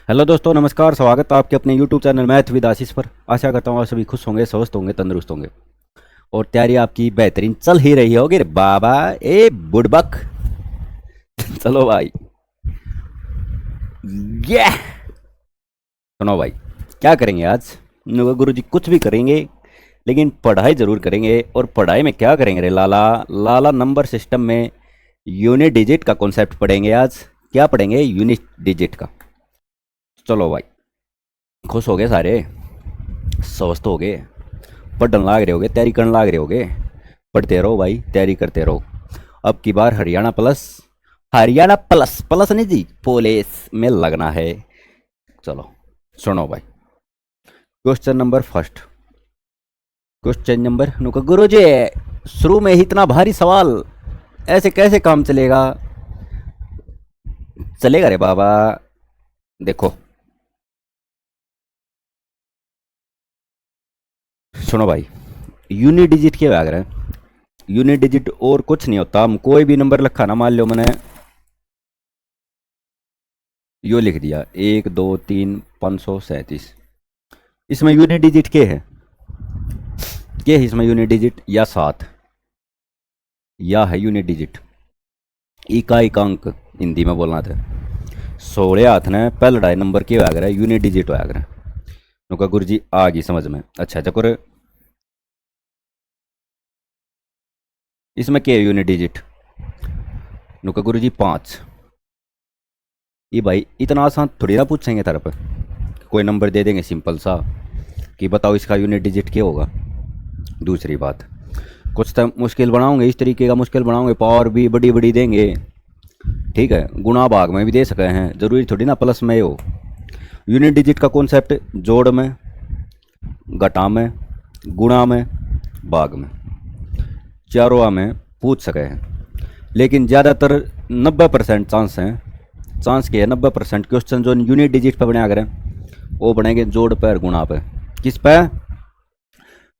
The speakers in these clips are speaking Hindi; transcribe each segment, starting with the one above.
हेलो दोस्तों, नमस्कार। स्वागत है आपके अपने यूट्यूब चैनल मैथ विद आशीष पर। आशा करता हूँ आप सभी खुश होंगे, स्वस्थ होंगे, तंदुरुस्त होंगे और तैयारी आपकी बेहतरीन चल ही रही होगी रे बाबा। ए बुड़बक चलो भाई, ये सुनो भाई, क्या करेंगे आज? गुरु जी कुछ भी करेंगे, लेकिन पढ़ाई जरूर करेंगे। और पढ़ाई में क्या करेंगे रे लाला? लाला नंबर सिस्टम में यूनिट डिजिट का कॉन्सेप्ट पढ़ेंगे आज। क्या पढ़ेंगे? यूनिट डिजिट का। चलो भाई, खुश हो गए सारे, स्वस्थ हो गए, पढ़ने लाग रहे होगे, तैयारी करने लाग रहे होगे। पढ़ते रहो भाई, तैयारी करते रहो। अब की बार Haryana plus, Haryana plus plus नहीं जी, पुलिस में लगना है। चलो सुनो भाई, question number first. Question number नुका गुरु जी, शुरू में ही इतना भारी सवाल, ऐसे कैसे काम चलेगा? चलेगा रे बाबा। देखो सुनो भाई, यूनिट डिजिट क्या आ रहा है? यूनिट डिजिट और कुछ नहीं होता। हम कोई भी नंबर लिखा ना, मान लो मैंने यो लिख दिया 1 2 3 537, इसमें यूनिट डिजिट के है इसमें यूनिट डिजिट या 7 या है यूनिट डिजिट। इकाई अंक हिंदी में बोलना था। 16 हाथ ने पहला नंबर के आ गया यूनिट डिजिट आ गया। नुका गुरु जी आ गई समझ में। अच्छा चक्कर, इसमें क्या है यूनिट डिजिट? नुका गुरु जी 5। ये भाई इतना आसान थोड़ी ना पूछेंगे तेरे पर, कोई नंबर दे देंगे सिंपल सा कि बताओ इसका यूनिट डिजिट क्या होगा। दूसरी बात, कुछ तो मुश्किल बनाओगे, इस तरीके का मुश्किल बनाओगे, पावर भी बड़ी बड़ी देंगे। ठीक है, गुणा भाग में भी दे सके हैं, जरूरी थोड़ी ना प्लस में हो। यूनिट डिजिट का कॉन्सेप्ट जोड़ में, घटा में, गुणा में, भाग में, चारों में पूछ सके हैं। लेकिन ज़्यादातर 90% चांस हैं, चांस के है 90% क्वेश्चन जो यूनिट डिजिट पर बने आ गए वो बनेंगे जोड़ पर गुणा पे। किस पे?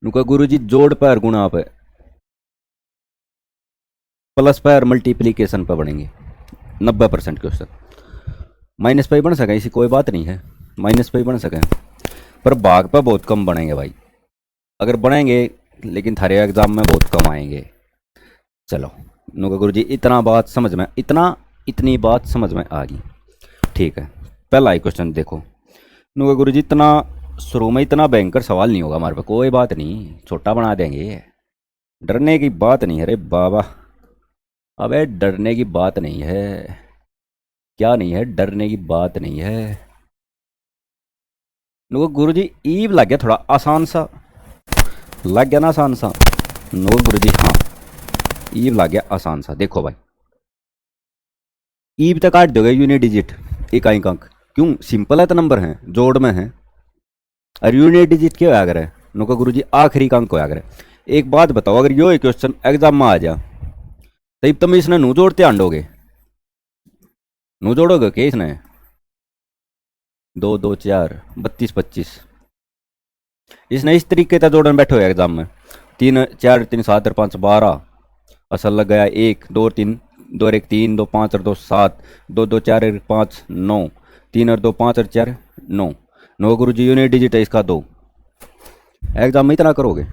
नुका गुरु जी जोड़ पर गुणा पे, प्लस पर मल्टीप्लीकेशन पर बनेंगे 90% क्वेश्चन। माइनस पे ही बन सके, ऐसी कोई बात नहीं है, माइनस पे ही बन सके, पर भाग पर बहुत कम बनेंगे भाई। अगर बनेंगे लेकिन थारे एग्जाम में बहुत कम आएंगे। चलो नुका गुरु जी इतना बात समझ में, इतनी बात समझ में आ गई। ठीक है, पहला ही क्वेश्चन देखो। नुका गुरु जी इतना शुरू में इतना भयंकर सवाल नहीं होगा हमारे पास, कोई बात नहीं, छोटा बना देंगे। डरने की बात नहीं है रे बाबा। अबे डरने की बात नहीं है, क्या नहीं है, डरने की बात नहीं है। नुका गुरु जी ईब लग गया थोड़ा आसान सा, लग गया ना आसान सा? नुका गुरु जी हाँ, ईब लग गया आसान सा। देखो भाई, ईब तक काट दोगे यूनिट डिजिट, इकाई अंक, क्यों? सिंपल है तो नंबर है, जोड़ में है। और यूनिट डिजिट क्या होया करे? नुका गुरु जी आखिरी का अंक होया करे। एक बात बताओ, अगर यो क्वेश्चन एग्जाम में आ जा तब तुम इसने नू जोड़ते आंडोगे? नू जोड़ोगे क्या इसने? 2 2 4 32 25, इसने इस तरीके से जोड़न बैठे हो एग्जाम में। 3 4 3 7 5 12, असल लग गया 1 2 3 2 और 1 3 2 5 और 2 7, 2 2 4 1 5 9, 3 और 2 5 और 4 9। नो गुरु जी यूनिट डिजिट है इसका 2। एग्जाम में इतना करोगे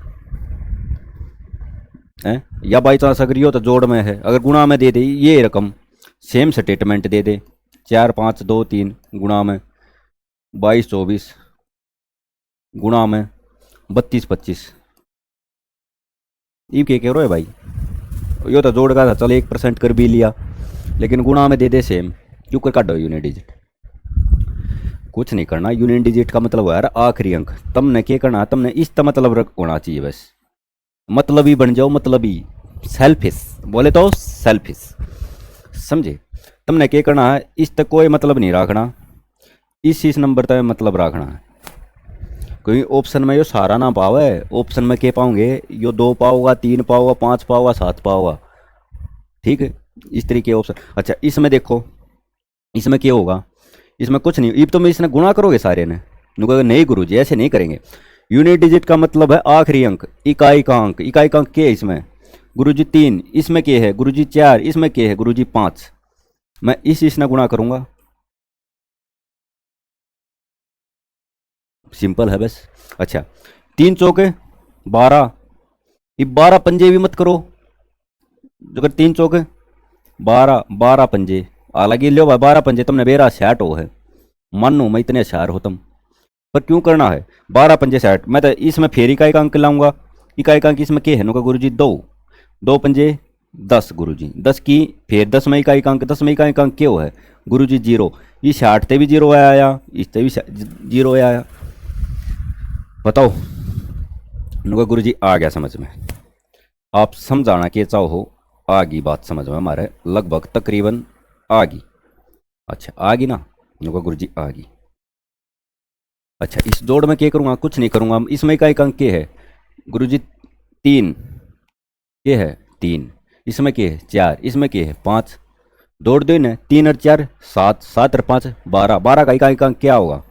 हैं? या बाई चांस अगर ये हो तो जोड़ में है, अगर गुणा में दे दे ये रकम, सेम स्टेटमेंट दे दे 4 5 2 3 गुणा में 22 24, गुणा में 32 25। ये क्या कह रहे हो भाई? यो तो जोड़ का था, चल 1% कर भी लिया, लेकिन गुणा में दे दे सेम, क्यों कर काटो यूनिट डिजिट? कुछ नहीं करना। यूनिट डिजिट का मतलब है यार आखिरी अंक। तुमने क्या करना, तुमने इस मतलब होना चाहिए बस, मतलब ही बन जाओ, मतलब ही सेल्फिश बोले तो सेल्फिश, समझे? तुमने क्या करना है, इस तक कोई मतलब नहीं रखना, इस नंबर तक मतलब रखना है। कोई ऑप्शन में यो सारा ना पावे, ऑप्शन में क्या पाओगे? यो 2 पाओगा, 3 पाओगा, 5 पाओगा, 7 पाओगा। ठीक है, इस तरीके ऑप्शन। अच्छा इसमें देखो, इसमें क्या होगा? इसमें कुछ नहीं, अब तुम इसने गुणा करोगे सारे ने। नहीं गुरु जी ऐसे नहीं करेंगे। यूनिट डिजिट का मतलब है आखिरी अंक, इकाई का अंक। इकाई का अंक क्या है इसमें? गुरु जी 3, इसमें क्या है? गुरु जी 4, इसमें क्या है? गुरु जी 5। मैं इसने गुणा करूंगा, सिंपल है बस। अच्छा, 3 चौके 12, ये 12 पंजे भी मत करो, अगर 3 चौके 12, 12 पंजे, हालांकि लो भाई 12 पंजे तुमने बेरा सेट हो है, मानो मैं इतने होशियार हो तुम, पर क्यों करना है 12 पंजे सेट। मैं तो इसमें फेर इकाई का अंक लाऊंगा, इकाई का अंक इसमें क्या है नुका गुरु जी, 2, 2 पंजे 10 गुरु जी, 10 की फिर 10 में इकाई का अंक, 10 में इकाई का अंक क्यों है गुरु जी 0, ये 60 ते भी 0 आया, इसते भी 0 आया। बताओ नुका गुरु जी आ गया समझ में, आप समझाना के चाहो, आ गई बात समझ में हमारे लगभग तकरीबन आ गई। अच्छा आ गई ना नुका गुरु जी आ गई। अच्छा इस जोड़ में क्या करूँगा, कुछ नहीं करूँगा, इसमें इकाई का अंक क्या है गुरु जी 3, ये है 3, इसमें क्या है 4, इसमें क्या है 5, दौड़ दो ना 3 और 4 7, 7 और 5 12, 12 का इकाई का अंक क्या होगा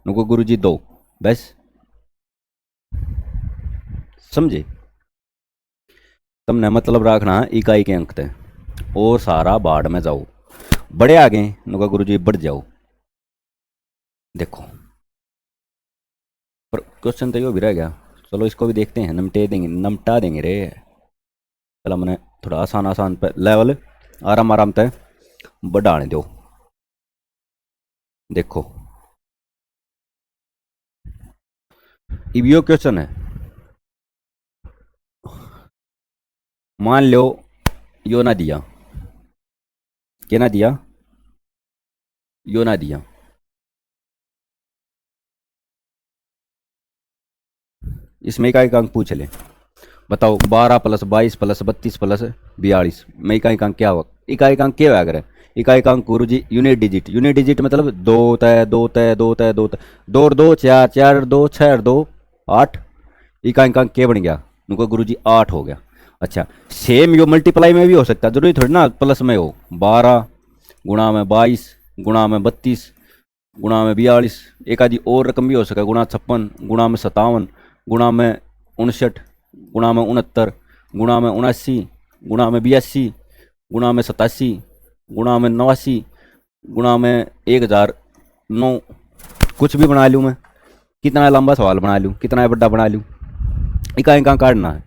नुको गुरु जी 2, बस समझे। तुमने मतलब रखना है इकाई के अंक थे, और सारा बाढ़ में जाओ, बड़े आ गए नुका गुरु जी बढ़ जाओ। देखो पर क्वेश्चन तो यो भी रह गया, चलो इसको भी देखते हैं, नमटा देंगे रे। चलो मैंने थोड़ा आसान आसान पे लेवल आराम आराम तय बढ़ाने दो। देखो अब यो क्वेश्चन है, मान लो यो ना दिया, क्या ना दिया, यो ना दिया, इसमें इकाई का अंक पूछ ले, बताओ 12 + 22 + 32 + 42 में इकाई का अंक क्या होगा, इकाई का अंक क्या होगा, अगर इकाई का अंक गुरु जी यूनिट डिजिट, यूनिट डिजिट मतलब 2 तय 2 तय 2 तय 2 तय 2 और 2 4, 4 और 2 6 और 2 8, इकाई का अंक क्या बन गया उनको गुरु जी 8 हो गया। अच्छा सेम यो मल्टीप्लाई में भी हो सकता है, जरूरी थोड़ी ना प्लस में हो, 12 गुणा में 22 गुणा में 32 गुणा में 42, एक आदि और रकम भी हो सकता है, गुणा 56 गुणा में 57 गुणा में 59 गुणा में 69 गुणा में 79 गुणा में 82 गुणा में 87 गुणा में 89 गुणा में 1009, कुछ भी बना लूँ मैं, कितना लंबा सवाल बना लूँ, कितना बड़ा बना लूँ, इकाई कहाँ काटना है,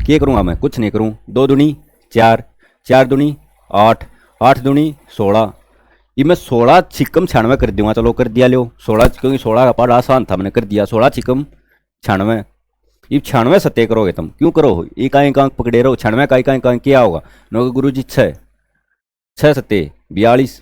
क्या करूँगा मैं, कुछ नहीं करूँ, 2 दूनी 4, 4 दूनी 8, 8 दूनी 16, ये मैं 16 छिकम 96 कर दूंगा, चलो कर दिया लो 16, क्योंकि 16 का पाठ आसान था मैंने कर दिया, 16 छिकम 96, ये 96 सत्य करोगे तुम, क्यों करो इकाई का अंक पकड़े रहो, 96 का इकाई का अंक क्या होगा नो गुरु जी 6, 6 सत्य 42,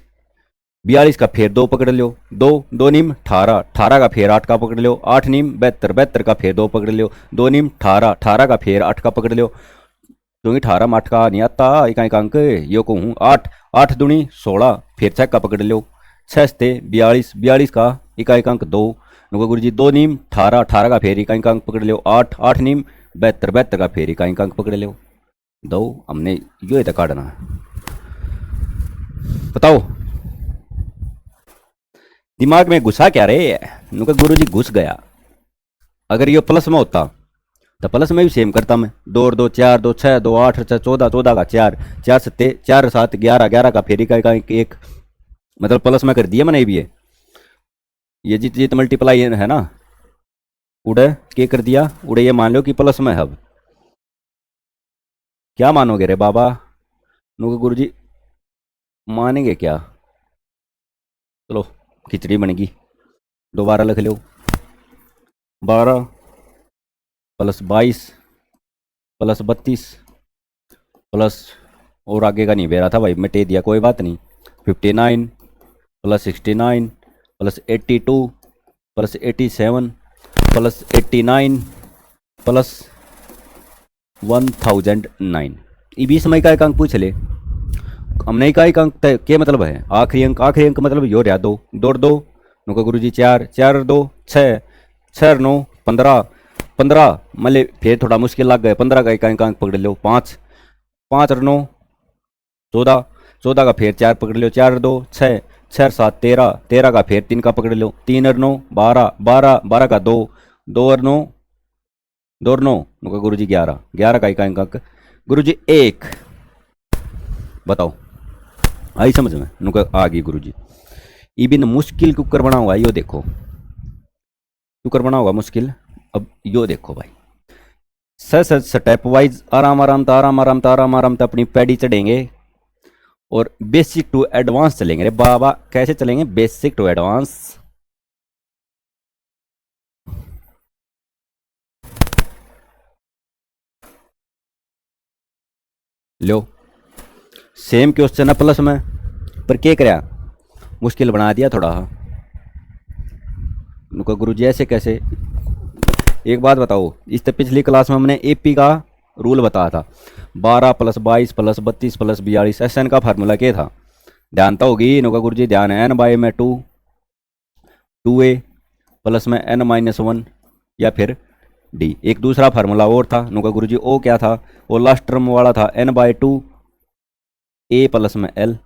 42 का फेर 2 पकड़ लो, 2 2 नीम 18, 18 का फेर 8 का पकड़ लो, 8 नीम 72, 72 का फेर 2 पकड़ लो, 2 नीम 18, 18 का फेर 8 का पकड़ लो, क्योंकि 18 में 8 का नहीं आता इकाई का अंक, यो कहूँ 8, 8 दूनी 16 फिर 6 का पकड़ लो, 6 से 42, 42 का इकाई का अंक 2, नुका गुरु जी 2 नीम 18, 18 का फेर इकाई का अंक पकड़ लो, 8, 8 नीम 72, 72 का फेर इकाई का अंक पकड़ लो, 2 हमने यो तो काटना है। बताओ दिमाग में घुसा क्या रे, नुका गुरु जी घुस गया, अगर ये प्लस में होता तो प्लस में भी सेम करता मैं, 2 और 2 4, 2 6, 2 8 और 14, 14 का 4, 4 7 4 7 11, 11 का फेरी का एक, मतलब प्लस में कर दिया मैंने भी ये जित जित मल्टीप्लाई है ना, उड़े क्या कर दिया, उड़े ये मान लो कि प्लस में है, अब क्या मानोगे रे बाबा, नुका गुरु जी मानेंगे क्या, चलो खिचड़ी बनेगी, दोबारा लिख लो, 12 + 22 + 32 प्लस और आगे का नहीं बह रहा था भाई, मिटे दिया कोई बात नहीं, 59 + 69 + 82 + 87 + 89 + 1009, ये 20 में का एक अंक पूछ ले, हमने इकाई का अंक क्या मतलब है, आखिरी अंक, आखिरी अंक मतलब यो रहा 2, 2 और 2 नुका गुरु जी 4, 4 और 2 6, 6 और 9 15, 15 मतलब फिर थोड़ा मुश्किल लग गए, 15 का इकाई का अंक पकड़ लो 5, 5 और 9 14, 14 का फेर 4 पकड़ लो, 4 और 2 6, 6 और 7 13, 13 का फेर 3 का पकड़ लो, 3 और 9 12, 12, 12 का 2, 2 और 9, 2 और 9 नुका गुरु जी 11, 11 का इकाई का अंक गुरु जी 1, बताओ आई समझ में, नुका आ गई गुरु जी, इबिन मुश्किल कुकर बनाऊंगा यो देखो, क्यों कर बना होगा मुश्किल। अब यो देखो भाई, सर स्टेप वाइज आराम आराम था आराम आराम था आराम आराम था अपनी पैडी चढ़ेंगे और बेसिक टू एडवांस चलेंगे। रे बाबा कैसे चलेंगे, बेसिक टू एडवांस। लो सेम क्वेश्चन है प्लस में, पर क्या कराया, मुश्किल बना दिया थोड़ा। उनको गुरु जी ऐसे कैसे। एक बात बताओ, इस पिछली क्लास में हमने एपी का रूल बताया था, 12 प्लस 22 प्लस 32 प्लस 42, एस का फार्मूला क्या था, ध्यान तो होगी इनका गुरु जी, ध्यान है। एन बाय में 2a प्लस में n-1 या फिर डी। एक दूसरा फार्मूला और था नुका गुरु जी, ओ क्या था, वो लास्ट टर्म वाला था n/2 a प्लस में l।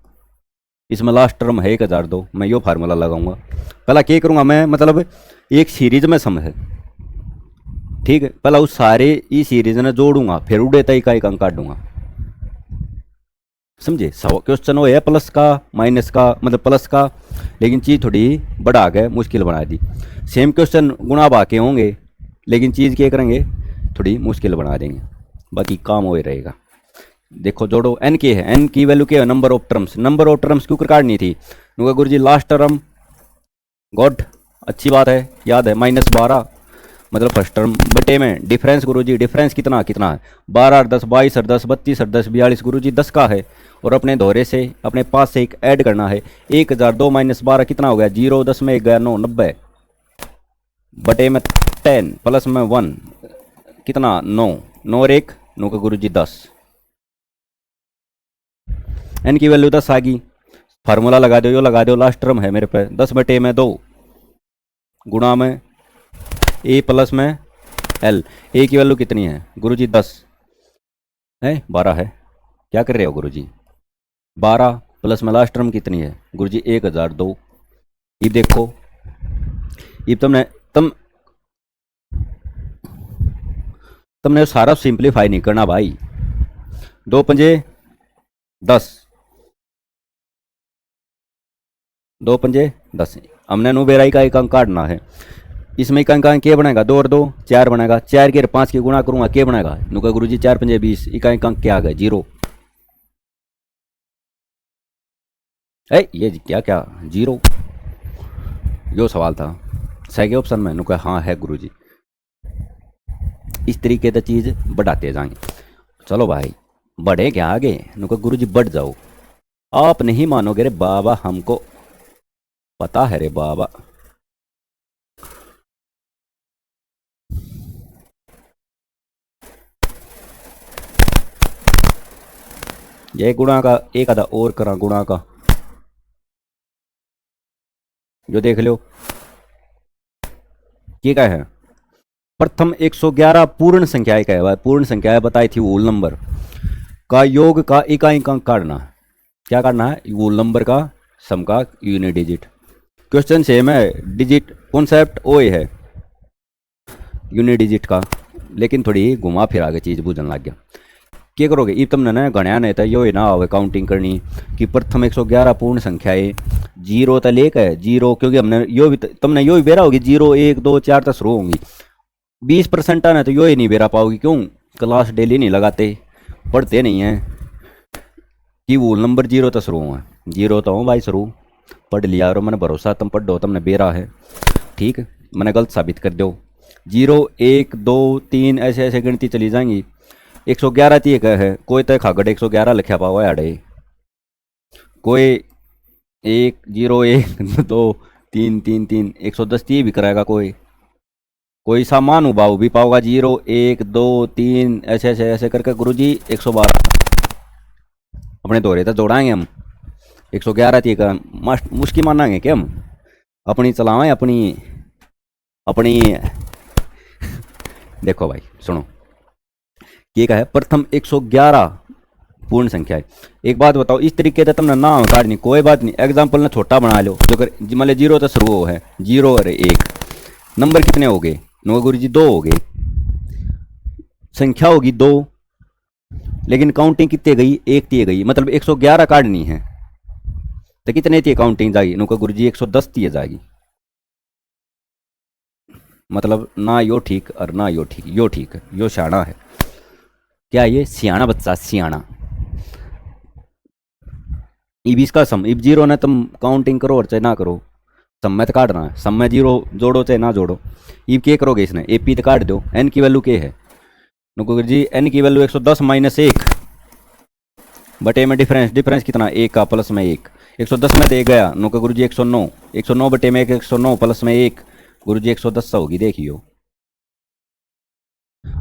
इसमें लास्ट टर्म है 1002। मैं यो फार्मूला लगाऊंगा, पहला क्या करूंगा मैं, मतलब एक सीरीज में सम है, ठीक है, पहला उस सारे ई सीरीज ने जोड़ूंगा, फिर उड़े तय का एक अंक काटूंगा। समझे, क्वेश्चन वो है प्लस का माइनस का, मतलब प्लस का, लेकिन चीज़ थोड़ी बढ़ा के मुश्किल बना दी। सेम क्वेश्चन गुणा बाके होंगे, लेकिन चीज़ क्या करेंगे, थोड़ी मुश्किल बना देंगे, बाकी काम हो ही रहेगा। देखो जोड़ो, एन की है, एन की वैल्यू क्या है, number of terms. Number of terms क्यों काटनी थी, क्योंकि गुरु जी लास्ट टर्म, गॉड अच्छी बात है, याद है, -12 मतलब फर्स्ट टर्म बटे में डिफरेंस। गुरु जी डिफरेंस कितना कितना है, 12 और 10 22 और 10 32 और 10 42, गुरु जी 10 का है, और अपने दोहरे से अपने पास से एक ऐड करना है। 1002 - 12 कितना हो गया, 0, 10 में 1 गया 9, 90 बटे में 10 प्लस में 1 कितना 9, 9 और 1 9 का गुरु जी 10। एन की वैल्यू 10 आ गई, फार्मूला लगा दो, यो लगा दो, लास्ट टर्म है मेरे पे 10 बटे में 2 गुणा में ए प्लस में एल। ए की वैल्यू कितनी है गुरु जी 10 है, 12 है, क्या कर रहे हो गुरु जी, 12 प्लस में लास्ट टर्म कितनी है गुरु जी 1002। ये देखो, ये तुमने सारा सिंप्लीफाई नहीं करना भाई, 2 पंजे 10, 2 पंजे 10, हमने नु बेराई का एक अंक काटना है। इसमें एक अंक क्या बनेगा, 2 और 2 4 बनेगा, 4 के 5 की गुणा करूंगा क्या बनेगा, नुका गुरु जी 4 पंजे 20, इका एक अंक क्या आ गया 0। ये क्या क्या 0, यो सवाल था सही ऑप्शन में, नुका हाँ है गुरु जी। इस तरीके से चीज़ बढ़ाते जाएंगे। चलो भाई बढ़े क्या आगे, नुका गुरु जी बढ़ जाओ, आप नहीं मानोगे रे बाबा, हमको पता है रे बाबा। ये गुणा का एक आधा और करा, गुणा का जो देख लो क्या है, प्रथम 111 पूर्ण संख्याएं का है, पूर्ण संख्याएं बताई थी, होल नंबर का योग का इकाई अंक काटना। क्या काटना है, होल नंबर का सम का यूनिट डिजिट। क्वेश्चन सेम है, डिजिट कॉन्सेप्ट ओ है यूनिट डिजिट का, लेकिन थोड़ी घुमा फिरा के चीज़ बूझने लग गया। क्या करोगे, ये तुमने ना गणया नहीं था, यो ना हो काउंटिंग करनी कि प्रथम 111 पूर्ण संख्याएं, 0 तक लेकर है 0, क्योंकि हमने यो भी तुमने यो भी बेरा होगी, 0 1 2 4 तक शुरू होंगी। 20% आना तो यो ही नहीं बेरा पाओगी, क्यों, क्लास डेली नहीं लगाते, पढ़ते नहीं हैं कि वो नंबर 0 तक शुरू हुआ, 0 तो हूँ भाई शुरू, पढ़ लिया और मैंने भरोसा तुम पढ़ दो, तुमने बेरा है, ठीक है, मैंने गलत साबित कर दो। 0 1 2 3 ऐसे ऐसे गिनती चली जाएंगी। 111 तीक है, कोई तो खागड़ 111 लिखा पाओ आड़े, कोई 1 0 1 2 3 3 3 110 ती भी कराएगा, कोई सामान उबाऊ भी पाओगा, 0 1 2 3 ऐसे ऐसे ऐसे करके गुरु जी 112 अपने दोहरे तक जोड़ाएंगे हम। 111 तीक मुश्किल मानाएंगे क्या हम, अपनी चलावें अपनी अपनी देखो भाई सुनो, ये क्या है, प्रथम 111 पूर्ण संख्या है। एक बात बताओ, इस तरीके से तुमने ना काटनी, कोई बात नहीं, एग्जाम्पल ने छोटा बना लो, जो कर मान 0 तक शुरू हो है, 0 और 1 नंबर कितने हो गए, नो गुरु जी 2 हो गए, संख्या होगी 2, लेकिन काउंटिंग कितने गई, 1 ती गई, मतलब 111 काटनी है तो कितने थी काउंटिंग जाएगी, नो गुरु जी 110 ती जाएगी। मतलब ना यो ठीक और ना यो ठीक, यो ठीक है, यो सियाणा है। क्या ये सियाणा बच्चा, सियाणा। इब इसका सम, इब जीरो ने तुम काउंटिंग करो और चाहे ना करो, सम में तो काटना है, सम में जीरो जोड़ो चाहे ना जोड़ो। इब के करोगे इसने, ए पी तो काट दो, एन की वैल्यू के है नुको जी, एन की वैल्यू 110 माइनस 1 बटे में डिफरेंस, डिफरेंस कितना, एक का प्लस में एक, 110 में दे गया नुको गुरु जी 109, 109 बटे में 109 प्लस में एक, गुरु जी 110 होगी, देखियो।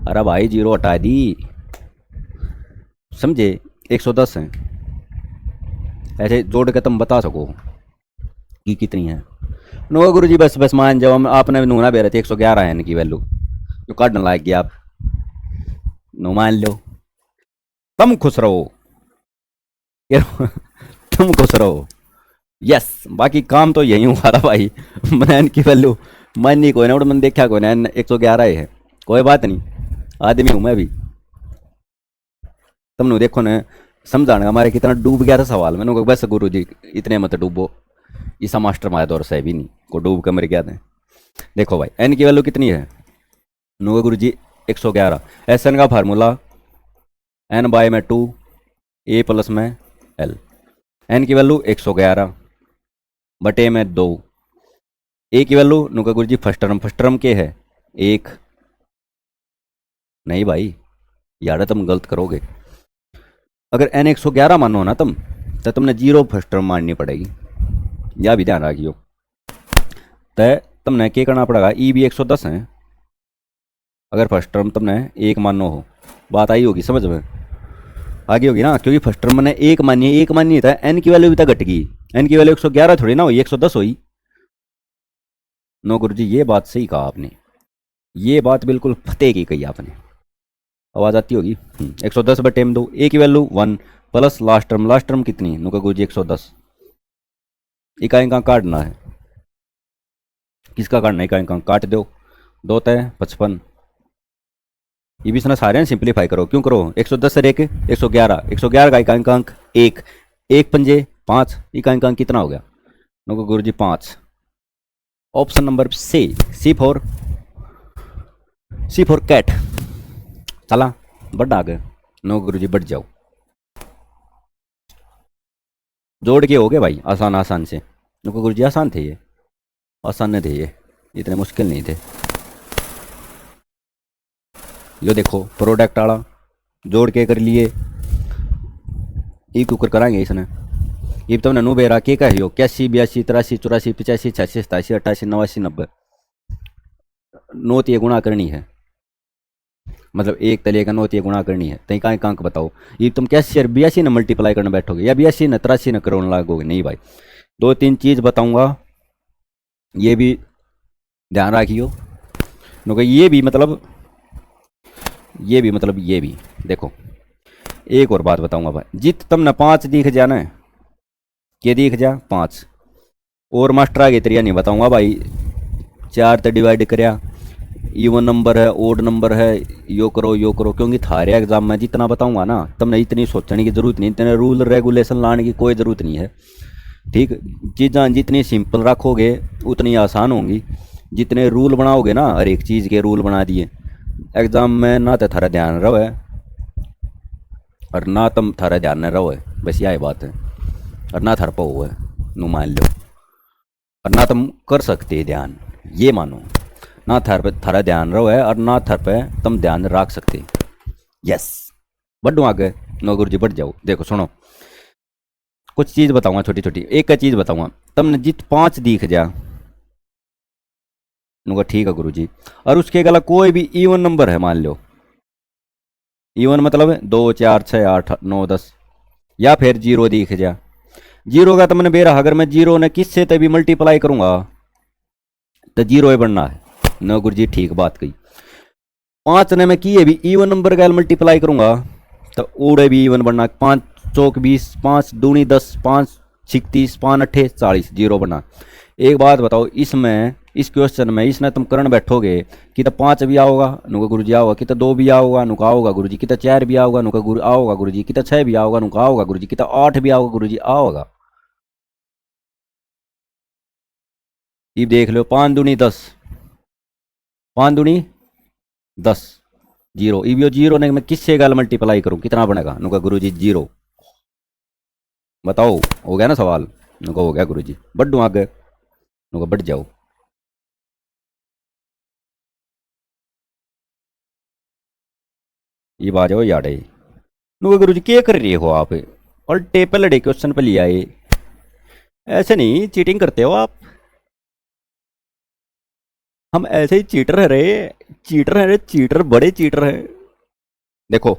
अरे भाई जीरो हटा दी, समझे, 110 है, ऐसे जोड़ के तुम बता सको कि कितनी है। नो गुरु जी बस बस मान जाओ, आपने नूना बेरा थी 111 है इनकी वैल्यू, जो काटने लायक गया आप, नो मान लो, तुम खुश रहो ये तुम खुश रहो, यस। बाकी काम तो यही हुआ था भाई, मैंने इनकी वैल्यू मानी कोई ना, मैंने देखा कोई ना, 111 है, कोई बात नहीं, आदमी हूँ मैं भी। तुमने देखो ना, समझाने हमारे कितना डूब गया था सवाल, मैंने कहा बस गुरु जी इतने मत डूबो, ईसा मास्टर माया दौर से भी नहीं को डूब के मर गया था। देखो भाई एन की वैल्यू कितनी है, नो गुरु जी 111, एस एन का फार्मूला एन बाय में 2 ए प्लस में एल, एन की वैल्यू 111 बटे में 2, ए की वैल्यू नुका गुरु जी फर्स्ट टर्म के है 1, नहीं भाई यार तुम गलत करोगे, अगर एन 111 मानो ना तुम, तो तुमने जीरो फर्स्ट टर्म माननी पड़ेगी, यह भी ध्यान रखियो। तो तुमने क्या करना पड़ेगा, ई भी 110 है, अगर फर्स्ट टर्म तुमने एक मानो हो, बात आई होगी समझ में, आगे होगी ना, क्योंकि फर्स्ट टर्म मैंने एक मानी था, एन की वैल्यू भी तो घट गई, एन की वैल्यू 111 थोड़ी ना हुई, 110 हुई। नो गुरु जी ये बात सही कहा आपने, ये बात बिल्कुल फतेह की कही आपने, आवाज़ आती होगी। 110 बटे में 2, ए की वैल्यू 1 प्लस लास्ट टर्म कितनी, नुका गुरु जी 110, इकाई का काटना है, किसका काटना है, इकाई का काट दो, 2 तय 55, ये भी इसने सारे सिंप्लीफाई करो, क्यों करो, 110 से लेके 111, 111 का इकाई अंक एक, एक पंजे 5, इकाई अंक कितना हो गया, नुको गुरु जी 5, option number C for CAT, चला बढ़ आ गए, नो गुरु जी बढ़ जाओ, जोड़ के हो गए भाई, आसान से, नुको गुरु जी आसान थे ये, आसान थे ये, इतने मुश्किल नहीं थे। यो देखो प्रोडक्ट वाला जोड़ के कर लिए, ई कुकर कराएंगे इसने, ये तो नू बेरा के का हो, 81 82 83 84 85 86 87 88 89 90, नोत ये गुणा करनी है, मतलब एक तले का नोत ये गुणा करनी है, तई का अंक बताओ, ये तुम 81 और 82 ने मल्टीप्लाई करने बैठोगे, या 82 ने 83 ने करोड़ लागोगे, नहीं भाई, 2-3 चीज़ बताऊंगा, ये भी ध्यान रखियो, ये भी मतलब ये भी देखो, एक और बात बताऊंगा भाई, जित तुमने 5 दिख जाना है, के दिख जा 5, और मास्टर आगे तरिया नहीं बताऊंगा भाई, 4 तो डिवाइड करया, इवन नंबर है ओड नंबर है, यो करो, क्योंकि थारे एग्जाम में जितना बताऊंगा ना, तुमने इतनी सोचने की जरूरत नहीं, इतने रूल रेगुलेशन लाने की कोई ज़रूरत नहीं है, ठीक, चीज़ें जितनी सिंपल रखोगे उतनी आसान होंगी, जितने रूल बनाओगे ना, हर एक चीज़ के रूल बना दिए, एग्ज़ाम में ना तो थारा ध्यान रहे और ना तुम थारा ध्यान न रहो, बस यही बात है, और ना थार पाओ है नू मान लो, और ना तुम कर सकते ध्यान, ये मानो, ना थार पे थारा ध्यान रहो है और ना थार पे तुम ध्यान रख सकते, यस। बढ़ो आगे, नो गुरु जी बढ़ जाओ, देखो सुनो, कुछ चीज़ बताऊंगा छोटी छोटी, एक का चीज़ बताऊंगा, तुमने जित 5 दिख जा, नुका ठीक है गुरु जी, और उसके गला कोई भी इवन नंबर है मान लो, इवन मतलब 2 4 6 8 9 10, या फिर 0 दिख जा, 0 का तो मैंने बेरा, अगर मैं 0 ने किससे तभी मल्टीप्लाई करूंगा तो 0 ही बनना है, न गुरु जी ठीक बात कही, 5 ने मैं किए भी इवन नंबर का मल्टीप्लाई करूंगा तो ओड़े भी इवन बनना, 5 चौक 20, 5 दूनी 10, 5 36, 5 अट्ठे 40, 0 बना। एक बात बताओ, इसमें इस क्वेश्चन में इसने तुम करन बैठोगे कि तो 5 भी आओगा नुका गुरु जी आओगा, कि तो 2 भी आओगा नुका आओगा गुरु जी, कि तो 4 भी आओगा नुका गुरु आओगा गुरु जी, कि तो 6 भी आओगा नुका आओगा गुरु जी, कि तो 8 भी आओगा गुरु जी आओगा, ये देख लो, 5 दूनी 10, पाँच दूनी 10, जीरो। अब यो जीरो ने मैं किससे गल मल्टीप्लाई करूँ, कितना बनेगा? नुका गुरु जी जीरो। बताओ, हो गया ना सवाल? नुका हो गया गुरु जी। बढ़ू आगे, नुका बढ़ जाओ। ये बात जाओ याडे। नुका गुरु जी क्या कर रहे हो आप? उल्टे पलड़े क्वेश्चन पे लिया आए। ऐसे नहीं चीटिंग करते हो आप। हम ऐसे ही चीटर है रे, चीटर है रे, चीटर, बड़े चीटर है। देखो,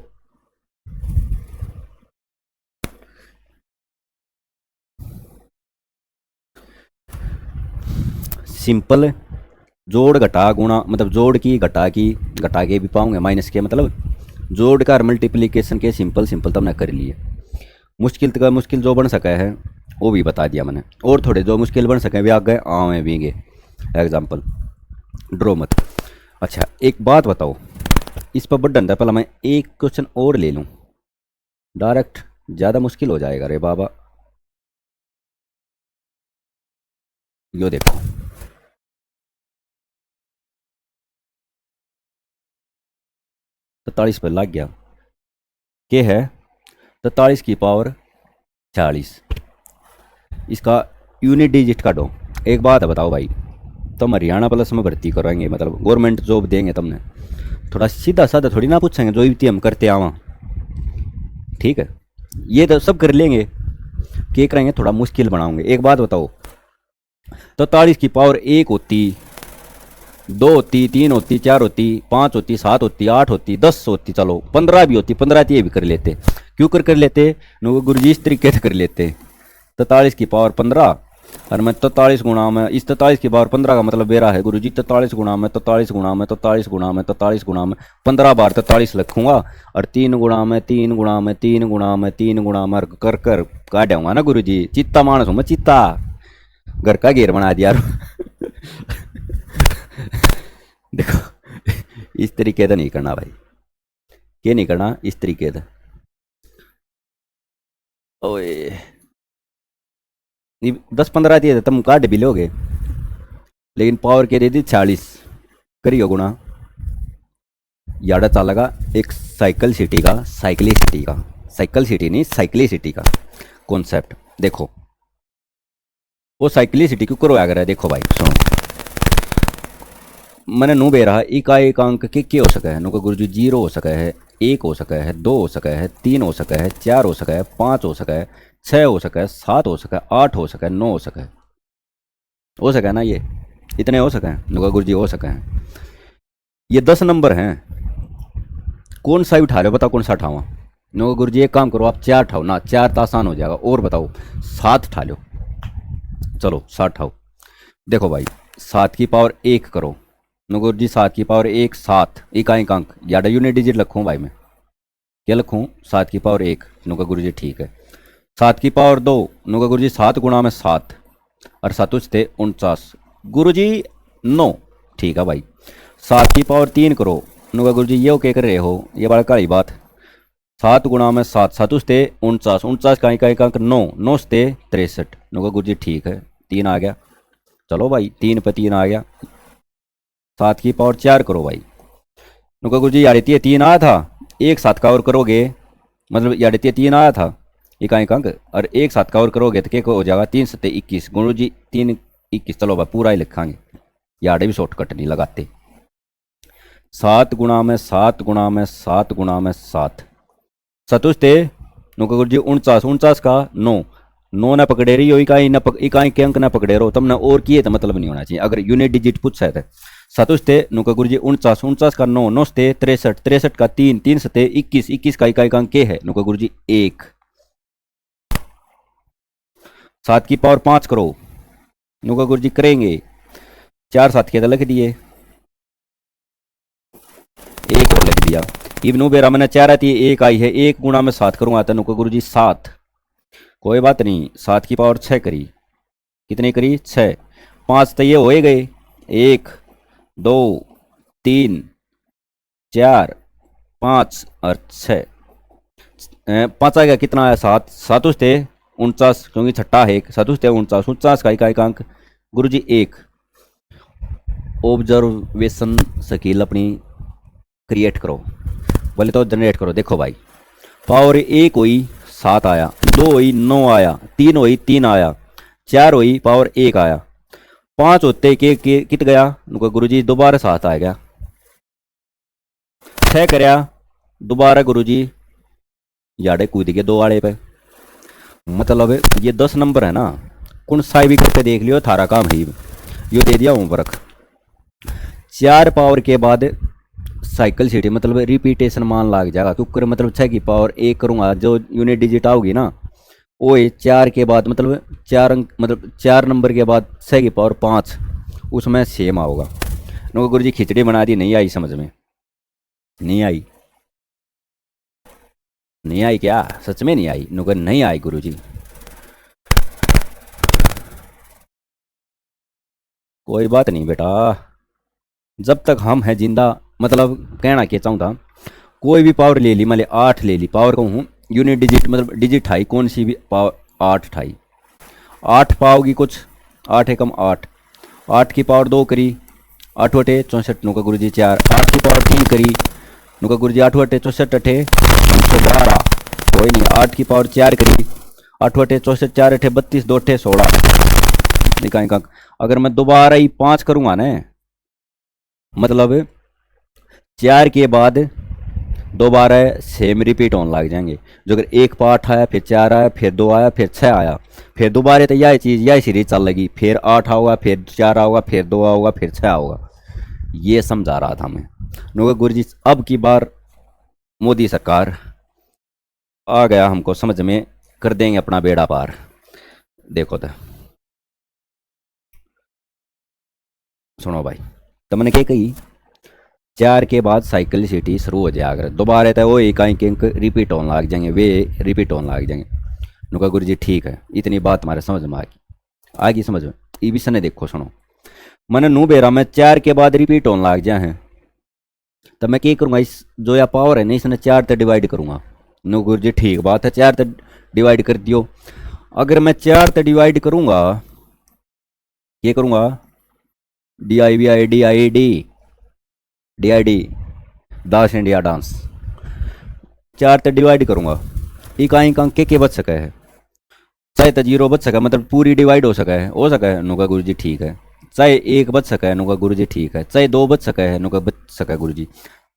सिंपल जोड़ घटा गुणा, मतलब जोड़ की घटा की, घटा के भी पाऊंगे, माइनस के मतलब जोड़ का मल्टीप्लीकेशन के सिंपल सिंपल तो हमने कर लिए। मुश्किल का मुश्किल जो बन सका है वो भी बता दिया मैंने, और थोड़े जो मुश्किल बन सके भी आ गए आवे भी गए। एग्जाम्पल ड्रो मत। अच्छा एक बात बताओ, इस पर बढ़न था, पहले मैं एक क्वेश्चन और ले लूँ, डायरेक्ट ज़्यादा मुश्किल हो जाएगा रे बाबा। यो देखो, 43 पर लग गया। के है 43 की पावर 40। इसका यूनिट डिजिट काटो। एक बात है बताओ भाई, तुम हरियाणा प्लस में भर्ती कराएंगे, मतलब गवर्नमेंट जॉब देंगे तुमने, थोड़ा सीधा साधा थोड़ी ना पूछेंगे जो इतनी हम करते आवा। ठीक है, ये तो सब कर लेंगे, क्या करेंगे थोड़ा मुश्किल बनाओगे। एक बात बताओ, तो 43 की पावर एक होती, दो होती, तीन होती, चार होती, पाँच होती, सात होती, आठ होती, 10 होती, चलो 15 भी होती, 15 ये भी कर लेते। क्यों कर लेते? गुरु जी इस तरीके से कर लेते, 43 की पावर 15, और मैं 43 गुणा में इस 43 की पावर 15 का मतलब मेरा है गुरु जी 43 गुणा में 43 गुणा में 43 गुणा में 43 गुणा में 15 बार 43 लिखूंगा, और 3 गुणा में 3 गुणा में 3 गुणा में 3 गुणा में कर कर काटूंगा ना गुरु जी। चित्ता मानस हूँ मैं, चित्ता, घर का घेर बना दिया। देखो, इस तरीके से नहीं करना भाई, क्या नहीं करना इस तरीके से। ओए 10-15 दिए थे तुम काट भी लोगे, लेकिन पावर के दे दी 40, करियो गुणा। याडा चालेगा एक साइकिल सिटी का, साइकिलिसिटी का, साइकिल सिटी नहीं साइकिलिसिटी का कॉन्सेप्ट। देखो वो साइकिलिसिटी क्यों करवाया कर रहा है, देखो भाई सुनो, मैंने नू बे रहा एक अंक के हो सका है, नु का गुरु जी 0 हो सका है, 1 हो सका है, 2 हो सका है, 3 हो सका है, 4 हो सका है, 5 हो सका है, 6 हो सका है, 7 हो सका है, 8 हो सका है, 9 हो सका है, हो सका है ना, ये इतने हो सका है, नु का गुरु जी हो सका है। ये 10 नंबर हैं, कौन सा उठा रहे हो बताओ, कौन सा उठावा? नो गुरु जी एक काम करो आप 4 उठाओ ना, 4 तो आसान हो जाएगा, और बताओ 7 उठा लो, चलो 7 उठाओ। देखो भाई 7 की पावर 1 करो, नो गुरु जी 7 की पावर 1 7, इकाई अंक याडा यूनिट डिजिट लिखूँ भाई मैं, क्या लिखूँ? 7 की पावर 1, नो का गुरु जी ठीक है। 7 की पावर 2, नो का गुरु जी 7 गुणा में 7, और 7 थे 49, गुरु जी 9, ठीक है भाई। 7 की पावर 3 करो, नो का गुरु जी ये क्या कर रहे हो, ये बड़ा काली बात। 7 गुणा में 7, 7 थे 49, 49 का एक अंक 9, 9 थे 63, नो का गुरु जी ठीक है, 3 आ गया, चलो भाई 3 पे 3 आ गया। 7 की पावर 4 करो भाई, नो का गुरु जी यार 3 आया था, एक 7 का और करोगे, मतलब यार 3 आया था इकाई अंक, और एक 7 का और करोगे तो क्या हो जाएगा, 3 7 21, गुरु जी 3 21, चलो भाई पूरा ही लिखांगे, याडे भी शॉर्टकट नहीं लगाते। 7 गुणा में 7 गुणा में 7 गुणा में 7, सतुष थे नो का गुरु जी 49, 49 का 9, 9 ना पकड़े रही हो, इकाई के अंक ना पकड़े रहो तुमने, और किए तो मतलब नहीं होना चाहिए अगर यूनिट डिजिट पूछ सकते। सतुष थे नो का गुरु जी 49, 49 का 9, 9 थे 63, 63 का 3, 3 से 21, 21 का इकाई अंक के है, नो का गुरु जी 1। 7 की पावर 5 करो, नो का गुरु जी करेंगे, 4 7 के तो लिख दिए, 1 और लिख दिया। इबनू बेरा मैंने 4 आती है 1 आई है, 1 गुणा में 7 करूंगा तो नो का गुरु जी 7, कोई बात नहीं। 7 की पावर 6 करी, कितनी करी 6, 5 तो ये हो ही गए, 1 2 3 4 5 और 6, 5 आ गया, कितना आया 7, 7 थे 49, क्योंकि छठा है 7 थे 49, 49 का इकाई अंक गुरु जी 1, ऑब्जर्वेशन स्किल अपनी क्रिएट करो, पहले तो जनरेट करो। देखो भाई, पावर 1 हुई 7 आया, 2 हुई 9 आया, 3 हुई 3 आया, 4 हुई पावर 1 आया, 5 होते के कित गया गुरुजी दोबारा 7 आ गया, 6 करया दोबारा गुरुजी याडे कूद गए 2 वाले पे। मतलब ये 10 नंबर है ना, कौन सा भी करके देख लियो, थारा काम है यो दे दिया होमवर्क। 4 पावर के बाद साइकिल सिटी मतलब रिपीटेशन मान लाग जाएगा, क्योंकि मतलब 6 की पावर 1 करूँगा, जो यूनिट डिजिट आओगी ना वो 4 के बाद मतलब 4 अंक मतलब 4 नंबर के बाद 6 की पावर 5 उसमें सेम आओगा। नो गुरुजी खिचड़ी बना दी, नहीं आई समझ में, नहीं आई, नहीं आई क्या, सच में नहीं आई? नुकर नहीं आई गुरुजी, कोई बात नहीं बेटा, जब तक हम हैं जिंदा। मतलब कहना क्या चाहूँ था, कोई भी पावर ले ली, मान ली 8 ले ली, पावर कहूँ यूनिट डिजिट मतलब डिजिट ठाई, कौन सी भी पावर 8 ठाई, 8 पाओगी कुछ, 8 एकम 8, 8 की पावर 2 करी 8 वटे 64 नुका गुरुजी 4, 8 की पावर 3 करी नुका गुरुजी 8 वटे 64 अठे 112, कोई नहीं, 8 की पावर 4 करी 8 वटे 64 4 अठे 32 2 अठे 16 निकाय का। अगर मैं दोबारा ही 5 करूँगा ना, मतलब 4 के बाद दोबारा सेम रिपीट होने लग जाएंगे। जो अगर एक पार्ट आया फिर 4 आया फिर 2 आया फिर 6 आया, फिर दोबारा तो यह चीज़ यह सीरीज चल लगी, फिर 8 आओगा फिर 4 आओगा फिर 2 आओगा फिर 6 आओगा। ये समझा रहा था मैं। नुका गुरुजी अब की बार मोदी सरकार आ गया हमको समझ में, कर देंगे अपना बेड़ा पार। देखो तो सुनो भाई, तुमने क्या कही, 4 के बाद साइकिल सिटी शुरू हो जाए, अगर दोबारा तो वो एक अंक रिपीट होने लग जाएंगे, वे रिपीट होने लग जाएंगे। नुका गुरुजी ठीक है, इतनी बात हमारे समझ में आ गई समझ में। ये भी सने देखो सुनो, मैंने नू बेरा में 4 के बाद रिपीट होने लग जाए हैं, तो मैं क्या करूँगा, इस जो या पावर है ना इसने 4 तक डिवाइड करूँगा। नु गुरुजी ठीक बात है, 4 तक डिवाइड कर दियो। अगर मैं 4 तक डिवाइड करूँगा, ये करूँगा DIVI दास इंडिया डांस, 4 तक डिवाइड करूँगा, इकाई अंक के बच सके है, चाहे तो 0 बच सके मतलब पूरी डिवाइड हो सके है नुका गुरुजी ठीक है, चाहे 1 बच सके है नुका गुरुजी ठीक है, चाहे 2 बच सके है नुका बच सके गुरुजी,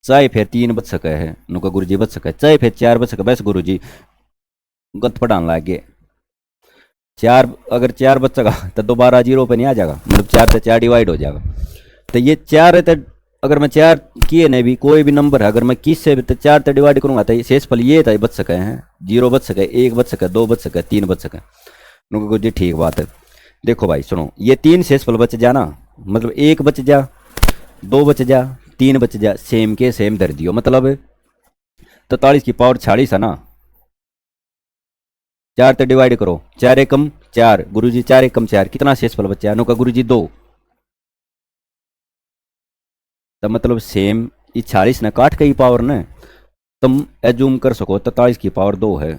चाहे फिर 3 बच सके है नुका गुरुजी बच सके, चाहे फिर 4 बच सके। बस गुरुजी गत पढ़ाने लग गए, 4 अगर 4 बच सका तो दोबारा 0 पे नहीं आ जाएगा, मतलब 4 से 4 डिवाइड हो जाएगा। तो ये 4 है, तो अगर मैं 4 किए नहीं भी कोई भी नंबर है, अगर मैं किस से भी तो 4 तक डिवाइड करूँगा तो शेषफल ये था बच सके हैं, 0 बच सके, 1 बच सके, 2 बच सके, 3 बच सके। नुका गुरुजी ठीक बात है। देखो भाई सुनो, ये 3 शेषफल बच जा ना, मतलब 1 बच जा, 2 बच जा, 3 बच जा, सेम के सेम धर दियो, मतलब 43 की पावर 46 है ना, 4 तक डिवाइड करो, 4 एकम 4 गुरुजी, 4 एकम 4, कितना शेषफल बचा? नुका गुरुजी 2, तो मतलब सेम ये 46 ने काट के पावर ने तुम एज्यूम कर सको 43 की पावर 2 है,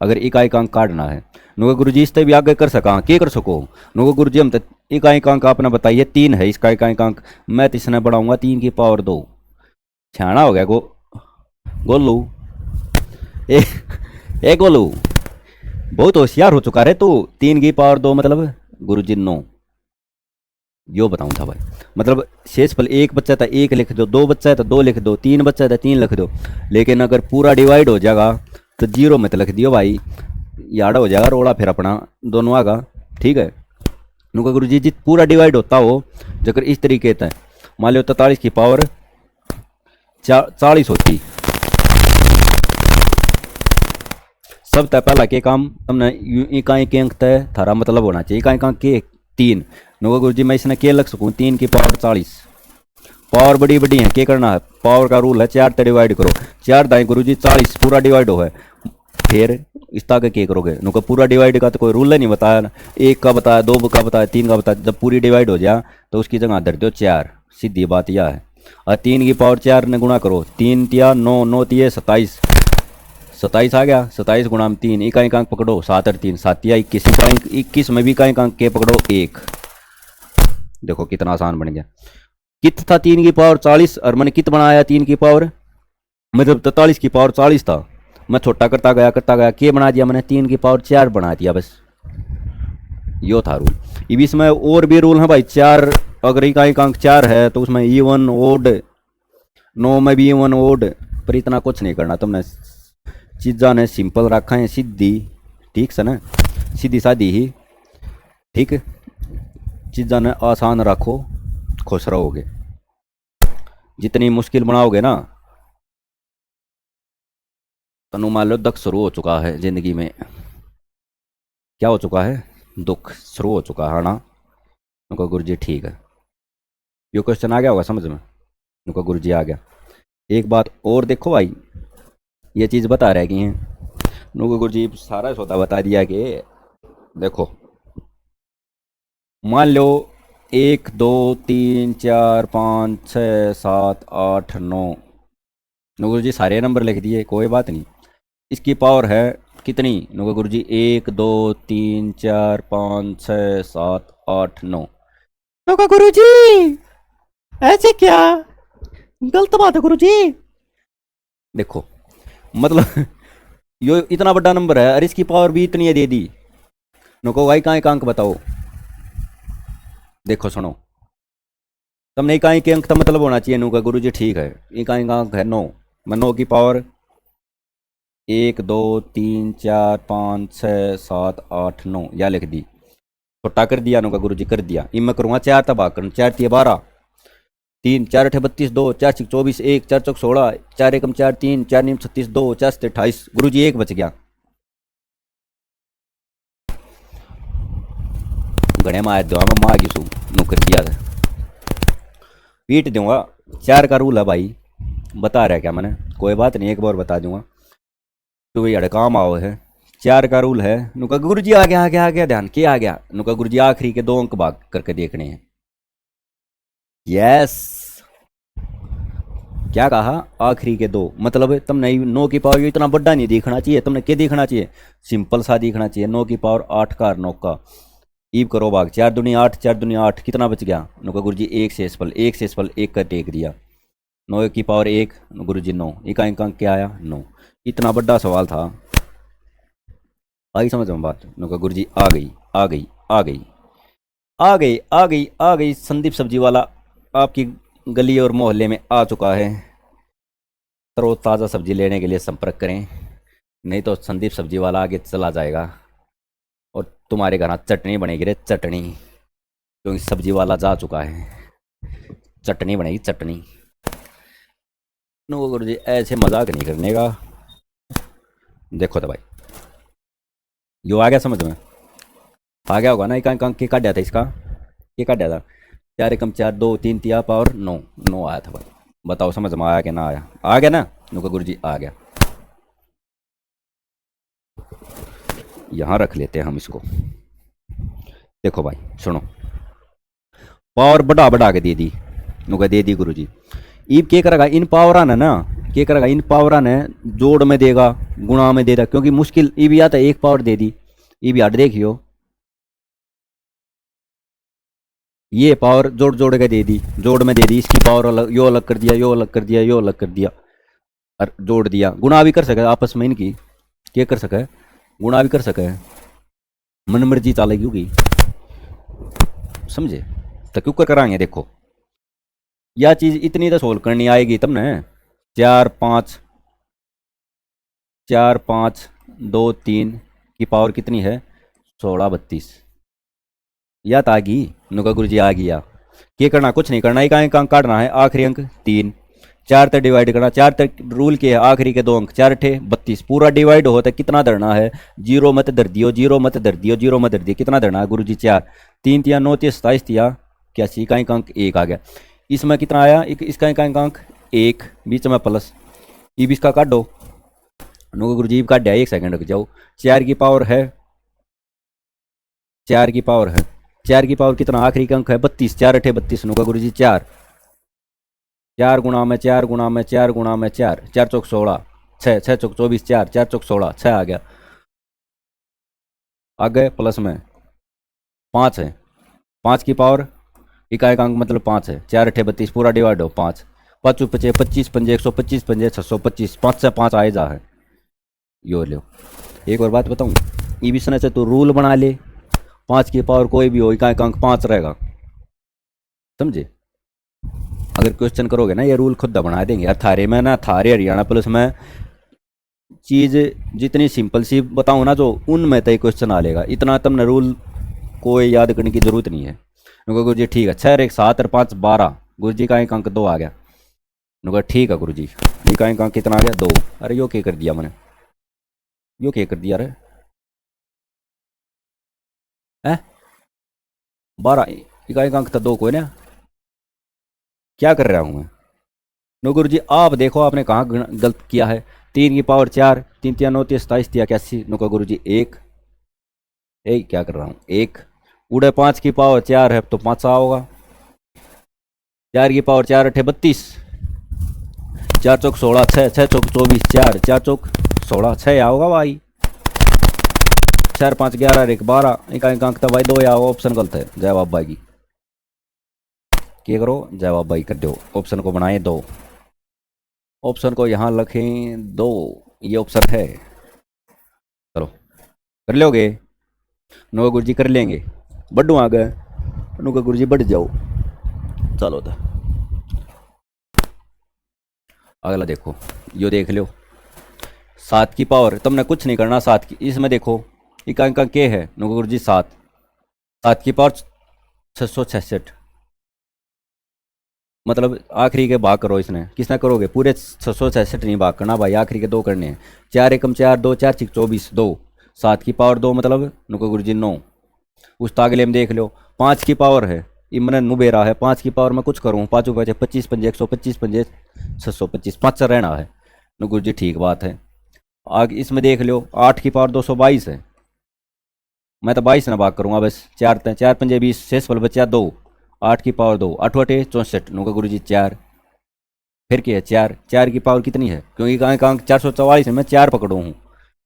अगर इकाई अंक काटना है। नुका गुरुजी इस भी आगे कर सका, क्या कर सको? नुका गुरुजी हम तो इकाई अंक आपने बताइए 3 है, इसका इकाई अंक मैं तो इसने बढ़ाऊंगा 3 की पावर 2, छाना हो गया गोलू ए गोलू बहुत होशियार हो चुका है तू, 3 की पावर 2 मतलब गुरुजी 9, यो बताऊं था भाई। मतलब शेषफल 1 बच्चा था 1 लिख दो, 2 बच्चा है तो 2 लिख दो, 3 बच्चा है तो 3 लिख दो, लेकिन अगर पूरा डिवाइड हो जाएगा तो 0 में तो लिख दियो भाई, याड़ा हो जाएगा रोड़ा फिर अपना दोनों आगा, ठीक है। नुका गुरुजी जी पूरा डिवाइड होता हो जगह इस तरीके से, मान लो 43 की पावर 40 होती, सब तय पहला के काम हमने इकाई के अंक तय थारा मतलब होना चाहिए, इकाई अंक के 3। नुका गुरुजी मैं इसने के लग सकूँ 3 की पावर 40, पावर बड़ी बड़ी है, क्या करना है, पावर का रूल है 4 तक डिवाइड करो, 4 दाएं गुरुजी 40 पूरा डिवाइड हो है, फिर इस ताके क्या करोगे? नुका पूरा डिवाइड का तो कोई रूल नहीं बताया ना, 1 का बताया, 2 का बताया, 3 का बताया, जब पूरी डिवाइड हो जाए तो उसकी जगह धर दो 4, सीधी बात यह है। और 3 की पावर 4 ने गुणा करो, 3 तिया 9, 9 तिया 27, 27 आ गया, 27 गुणा 3, इकाई अंक पकड़ो 7 और 3 7 या 21, 21 में भी इकाई अंक के पकड़ो 1, देखो कितना आसान बन गया। कित था 3 की पावर 40 और मैंने कित बनाया 3 की पावर, मतलब 43 की पावर 40 था। मैं छोटा करता गया के बना दिया मैंने 3 की पावर 4 बना दिया बस। यो था रूल। अब इसमें और भी रूल है भाई। चार अगर एक अंक 4 है तो उसमें इवन ओड, 9 में भी इवन ओड। पर इतना कुछ नहीं करना तुमने, चीज़ा ने सिंपल रखा है सीधी, ठीक से ना, सीधी सादी ही, ठीक। चीज़ा ने आसान रखो, खुश रहोगे। जितनी मुश्किल बनाओगे ना, तनु मान लो दुख शुरू हो चुका है जिंदगी में। क्या हो चुका है? दुख शुरू हो चुका है ना। उनका गुरु जी ठीक है। यो क्वेश्चन आ गया होगा समझ में। उनका गुरु जी आ गया। एक बात और देखो भाई, ये चीज़ बता रहे कि हैं उनका गुरु जी सारा सौदा बता दिया कि देखो मान लो 1 2 3 4 5 6 7 8 9, गुरु जी सारे नंबर लिख दिए, कोई बात नहीं। इसकी पावर है कितनी? नोगा गुरु जी 1 2 3 4 5 6 7 8 9। नोगा गुरु जी ऐसे क्या, गलत बात है गुरु जी। देखो मतलब यो इतना बड़ा नंबर है और इसकी पावर भी इतनी है दे दी। नको भाई कहाँ का अंक बताओ। देखो सुनो, तुमने इकाई के अंक का मतलब होना चाहिए। नोगा गुरु जी ठीक है, इकाई का अंक है 9। मैं 9 की पावर 1 2 3 4 5 6 7 8 9 या लिख दी, छोटा कर दिया। नोगा गुरु जी कर दिया। इम मैं करूँगा 4 तब आकर 4 3 12, 3 4 8 32, 2 4 6 24, 1 4 चौक 16, 4 1 4 3, 4 9 36, 2 4 7 28। गुरु जी एक बच गया। घने मार दो मैं माँ की सू नौकर दिया था, पीट दूंगा। 4 का रूल है भाई, बता रहा क्या मैंने, कोई बात नहीं एक बार बता दूंगा तो भाई अड़ काम आओ है। 4 का रूल है। नुका गुरु जी आ गया आ गया आ गया, ध्यान क्या आ गया। नुका गुरु जी आखिरी के 2 अंक भाग करके देखने हैं। यस, क्या कहा? आखिरी के 2 मतलब तुमने 9 की पावर इतना बड़ा नहीं देखना चाहिए। तुमने क्या देखना चाहिए? सिंपल सा देखना चाहिए। 9 की पावर 8 का 9 का ईब करो भाग। 4 दूनी 8, 4 दूनी 8, कितना बच गया? नुका गुरु जी 1 से एसफल, 1 से एसफल 1 का टेक दिया। 9 की पावर 1, गुरु जी 9, एक अंक क्या आया? 9। इतना बड़ा सवाल था, आई समझ में बात। नुका गुरु जी आ गई आ गई आ गई आ गई आ गई आ गई। संदीप सब्जी वाला आपकी गली और मोहल्ले में आ चुका है। तरोताज़ा सब्जी लेने के लिए संपर्क करें, नहीं तो संदीप सब्जी वाला आगे चला जाएगा और तुम्हारे घर चटनी बनेगी रे चटनी, क्योंकि सब्जी वाला जा चुका है। चटनी बनेगी चटनी। नो गुरु जी ऐसे मजाक नहीं करने का। देखो तो भाई यो आ गया समझ में, आ गया होगा ना। एक अंक के काट था इसका, ये काट था 4 एकम 4, 2 3 तिया पावर 9, 9 आया था भाई। बताओ समझ में आया कि ना आया? आ गया ना। नुका गुरु जी आ गया। यहाँ रख लेते हैं हम इसको। देखो भाई सुनो, पावर बढ़ा बढ़ा के दे दी। नुका दे दी गुरु जी। ईब क्या करेगा इन पावरा ने ना, क्या करेगा इन पावरा ने जोड़ में देगा, गुणा में देगा, क्योंकि मुश्किल ईब या तो एक पावर दे दी। ईब याद देखियो, ये पावर जोड़ जोड़ के दे दी, जोड़ में दे दी। इसकी पावर अलग, यो अलग कर दिया, यो अलग कर दिया, यो अलग कर दिया और जोड़ दिया। गुणा भी कर सके आपस में इनकी, क्या कर सके? गुणा भी कर सके। मन मर्जी चालेगी होगी, समझे? तो क्यों कर कराएंगे? देखो यह चीज इतनी तो सोल्व करनी आएगी तब न। 4 5 4 5 2 3 की पावर कितनी है? 16 32। या तो आ गई। नुका गुरु जी आ गया। क्या करना? कुछ नहीं करना, एक अंक काटना है। आखिरी अंक 3, 4 तक डिवाइड करना। 4 तक रूल के है, आखिरी के 2 अंक 4 थे 32। पूरा डिवाइड हो तो कितना धरना है? 0 मत धर दियो, 0 मत धर दियो, 0 मत धर दियो। कितना धरना है गुरु जी? 4, 3 तिया 9 तिया 27 तिया 81 का एक अंक 1 आ गया। इसमें कितना आया? इसका एक अंक 1, बीच में प्लस। ईब इसका काट दो। नो गुरु जी काट दिया, 1 सेकंड रुक जाओ। 4 की पावर है, 4 की पावर है, 4 की पावर कितना? आखिरी का अंक है 32, 4 अठे 32। नुका गुरु जी 4, 4 गुणा में 4 गुणा में 4 गुणा में 4, 4 चौक 16, 6 6 चौक 24, 4 4 चौक 16, 6 आ गया। आ गए प्लस में 5 है, 5 की पावर इकाई अंक मतलब 5 है, 4 अठे 32 पूरा डिवाइड हो 5, 5 पचे 25 पंजे 125 पंजे 625, 5 से 5 आए जा है। यो लो। एक और बात बताऊँ, ये भी सुना चाहे तो रूल बना ले, 5 की पावर कोई भी हो इकाई अंक 5 रहेगा, समझे। अगर क्वेश्चन करोगे ना ये रूल खुद बना देंगे। यार थारे में ना, थारे हरियाणा पुलिस में चीज़ जितनी सिंपल सी बताऊँ ना जो उनमें तय क्वेश्चन आ लेगा, इतना तुमने रूल कोई याद करने की जरूरत नहीं है। गुरु जी ठीक है, 6 1 7 और 5 12, गुरु जी का एक अंक 2 आ गया। कहा ठीक है गुरु जी का एक अंक कितना आ गया 2। अरे यो क्या कर दिया मैंने, यो क्या कर दिया, अरे है 12 इकाई का अंक था 2 कोई ना, क्या कर रहा हूँ मैं। नो गुरु जी आप देखो आपने कहाँ गलत किया है, 3 की पावर 4, 3 3 9 27 81। नो का गुरु जी एक क्या कर रहा हूँ, एक उड़े 5 की पावर 4 है तो 5 होगा, 4 की पावर 4 अठे 32, 4 चौक 16 6 6 चौक 24 4 4 चौक 16 6 आओगा भाई, 4 5 11 1 12 एक अंक था भाई 2 या ऑप्शन गलत है। जवाब भाई की क्या करो, जवाब भाई कर दो, ऑप्शन को बनाए 2, ऑप्शन को यहाँ लिखें 2, ये ऑप्शन है। चलो कर लोगे, नो गुरु जी कर लेंगे, बढ़ू आ गए, नो गुरु जी बढ़ जाओ। चलो तो अगला देखो, यो देख लो 7 की पावर, तुमने कुछ नहीं करना 7 की, इसमें देखो इकाई का के है, नो गुरु जी 7, 7 की पावर 666, मतलब आखिरी के भाग करो, इसने किसने करोगे पूरे 666 नहीं भाग करना भाई, आखिरी के 2 करने हैं। 4 एकम 4 2 4 6 24 2, 7 की पावर 2 मतलब नुको गुरु जी 9। उस तागले में देख लो 5 की पावर है, इमन नुबेरा है, 5 की पावर में कुछ करूँ 5 बचे 25 पंजे 125 पंजे 625, 5 से रहना है। नो गुरु जी ठीक बात है। आगे इसमें देख लो 8 की पावर 222 है, मैं तो 22 ना भाग करूँगा बस, 4 पंजे 20 शेष फल बचा 2, 8 की पावर 2 8 अठे 64, नुका गुरु जी 4, फिर क्या है 4 4 की पावर कितनी है, क्योंकि अंक 444 है, मैं 4 पकड़ू हूँ।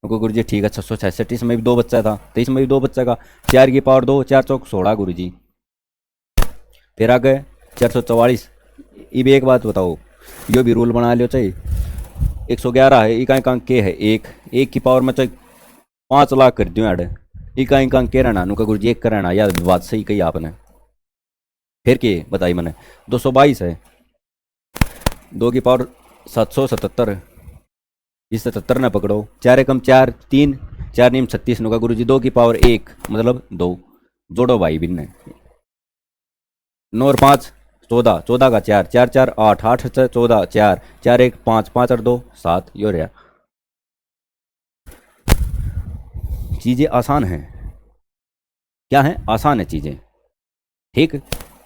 नुका गुरु जी ठीक है 666, इसमें भी 2 बच्चा था तो इसमें भी 2 बच्चा का, 4 की पावर 2 4 चौक 16 गुरु जी, फिर आ गए 444। ये भी एक बात बताओ, यो भी रूल बना लियो चाहिए, 111 है इकाई अंक के है 1 की पावर में चाहे 5 लाख कर दियो ऐड, इकाई अंक के रहना, नुका गुरु जी 1 का रहना, यार बात सही कही आपने। फिर के बताई मैंने 222 है, 2 की पावर 777, इस 77 ना पकड़ो, 4 एकम 4 3 4 नीम 36, नुका गुरु जी 2 की पावर 1 मतलब 2, जोड़ो भाई भिन्न 9 और 5 14, 14 का 4 4 4 8 8 14 4 4 1 5 5 और 2 7, यो रहा। चीज़ें आसान हैं, क्या है आसान है चीज़ें, ठीक।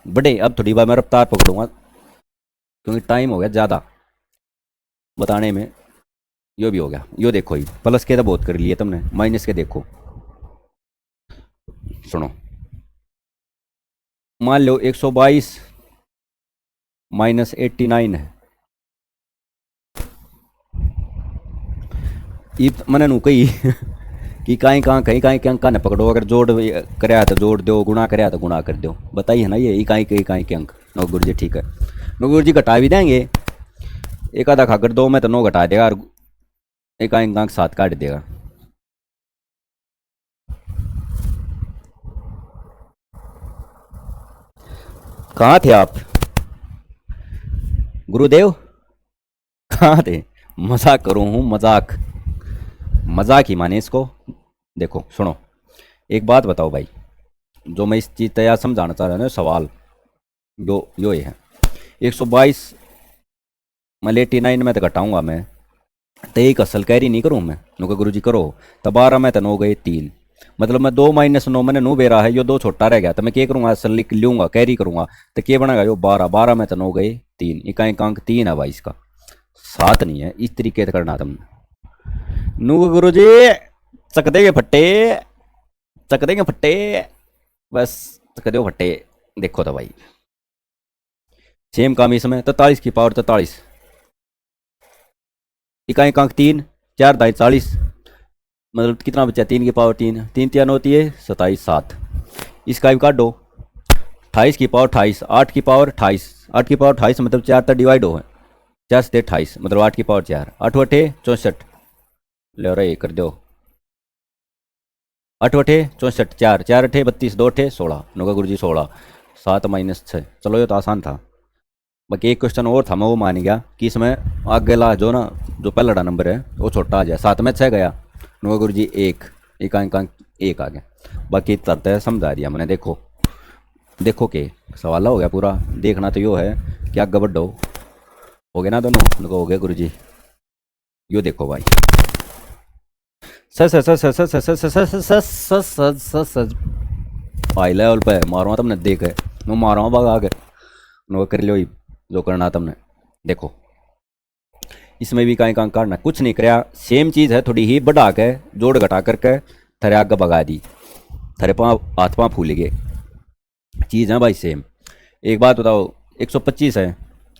बड़े अब थोड़ी बार मैं रफ्तार पकड़ूंगा क्योंकि टाइम हो गया ज़्यादा बताने में। यो भी हो गया, यो देखो ही प्लस के तो बहुत कर लिए तुमने, माइनस के देखो, सुनो मान लो 122 माइनस 89 है, मैंने नू कही कि कहीं कहाँ के अंक न पकड़ो, अगर जोड़ कराया तो जोड़ दो, गुणा कराया तो गुणा कर दो, बताइए ना ये इकाई के अंक। नो गुरु जी ठीक है, नो गुरु जी घटा भी देंगे, एक आधा खाकर 2 में तो 9 घटा देगा और इकाई अंक 7 काट देगा। कहाँ थे आप गुरुदेव, कहाँ थे, मजाक करूँ हूँ मजाक, मजाक ही माने इसको। देखो सुनो एक बात बताओ भाई, जो मैं इस चीज़ तैयार समझाना चाह रहा हूँ सवाल यो ये है, 122 मैं 89 में तो घटाऊंगा मैं, तो एक असल कैरी नहीं करूँ मैं, नो गुरु जी करो, तो 12 में तो 9 गए 3, मतलब मैं 2 माइनस 9 मैंने 9 बेरा है, यो 2 छोटा रह गया तो मैं क्या करूँगा असल लिख लूँगा कैरी करूँगा, तो क्या बनेगा यो 12 12 में तो 9 गए 3, इकाई अंक 3 है भाई, इसका 7 नहीं है। इस तरीके से करना तुमने। नो गुरु जी चक देंगे फट्टे, चक देंगे फट्टे, बस चक दो फट्टे। देखो तो भाई सेम काम इसमें 43 की पावर 43, इकाई अंक 3 4 दाई 40, मतलब कितना बचा 3 की पावर 3 3 3 होती है 27 7, इसका भी काट दो 28 की पावर 28, 8 की पावर 28, 8 की पावर 28 मतलब 4 तक डिवाइड हो है, 4 से 28 मतलब 8 की पावर 4, 8 अठे 64, ले रहा ये कर दो, 8 अठे 64, 4 4 अठे 32, 2 अठे 16, नोगा गुरु जी 16, 7 माइनस 6। चलो ये तो आसान था। बाकी एक क्वेश्चन और था, मैं वो मान गया कि इसमें आगे ला जो ना जो पहला नंबर है वो छोटा आ जाए, 7 में 6 गया, नोगा गुरु जी 1, एक अंक 1 आ गया। बाकी तरते समझा दिया मैंने। देखो देखो के सवाल हो गया पूरा, देखना तो यो है कि आगे बढ़ो, हो गया ना दोनों, उनको हो गया गुरु जी। यो देखो भाई, सच सच सच सच सच सच सच सच सच सच सच सच हाई लेवल पे मारो तुमने, देख है मैं मारो भाग आगे, नो कर लियो जो करना तुमने। देखो इसमें भी कहीं कहीं काटना कुछ नहीं कराया, सेम चीज़ है, थोड़ी ही बढ़ा के जोड़ घटा करके थरे आगे भगा दी, थरे पाँव हाथ पाँव फूल गए, चीज़ है भाई सेम। एक बात बताओ, 125 है,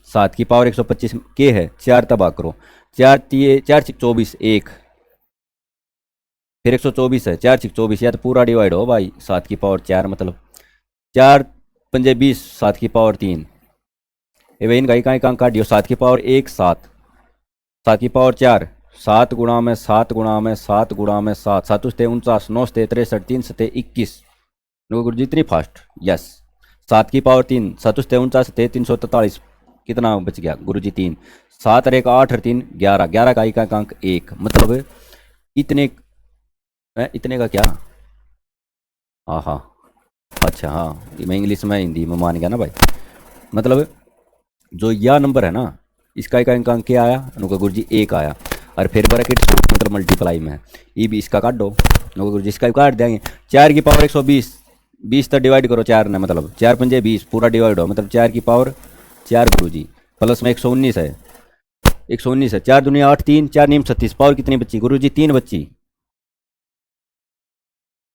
7 की पावर 125 के है, 4 तबाह करो, 4 तीय 4 6 24 1, फिर 124 है, 4 6 24, या तो पूरा डिवाइड हो भाई, 7 की पावर 4 मतलब 4 पंजे 20, 7 की पावर 3, ये वही इनका कहीं कहाँ काट दियो, 7 की पावर 1 7, 7 की पावर 4, 7 गुणा में 7 गुणा में 7 गुणा में 7, 7 उसते 49, 9 से 63, 3 से 21, नो गुरु जी इतनी फास्ट, यस। 7 की पावर 3, 7 उसते 49 से 343, कितना बच गया गुरु जी 3, 7 और 1 8 और 3 11, 11 का इकाई का अंक 1, मतलब इतने इतने का क्या, हाँ हाँ अच्छा हाँ, मैं इंग्लिश में हिंदी में मान गया ना भाई। मतलब जो यह नंबर है ना, इसका इकाई का अंक क्या आया, नुका गुरु जी 1 आया, और फिर ब्रैकेट मतलब मल्टीप्लाई में है, ये भी इसका काट दो, नुका गुरु जी इसका भी काट देंगे। 4 की पावर 120, 20 तक डिवाइड करो 4 ने, मतलब 4 पंजे 20 पूरा डिवाइड हो, मतलब 4 की पावर 4 गुरु जी, प्लस में 119 है, 119 है, 4 दुनिया 8 3 4 नीम 36, पावर कितनी बच्ची गुरु जी, 3 बच्ची,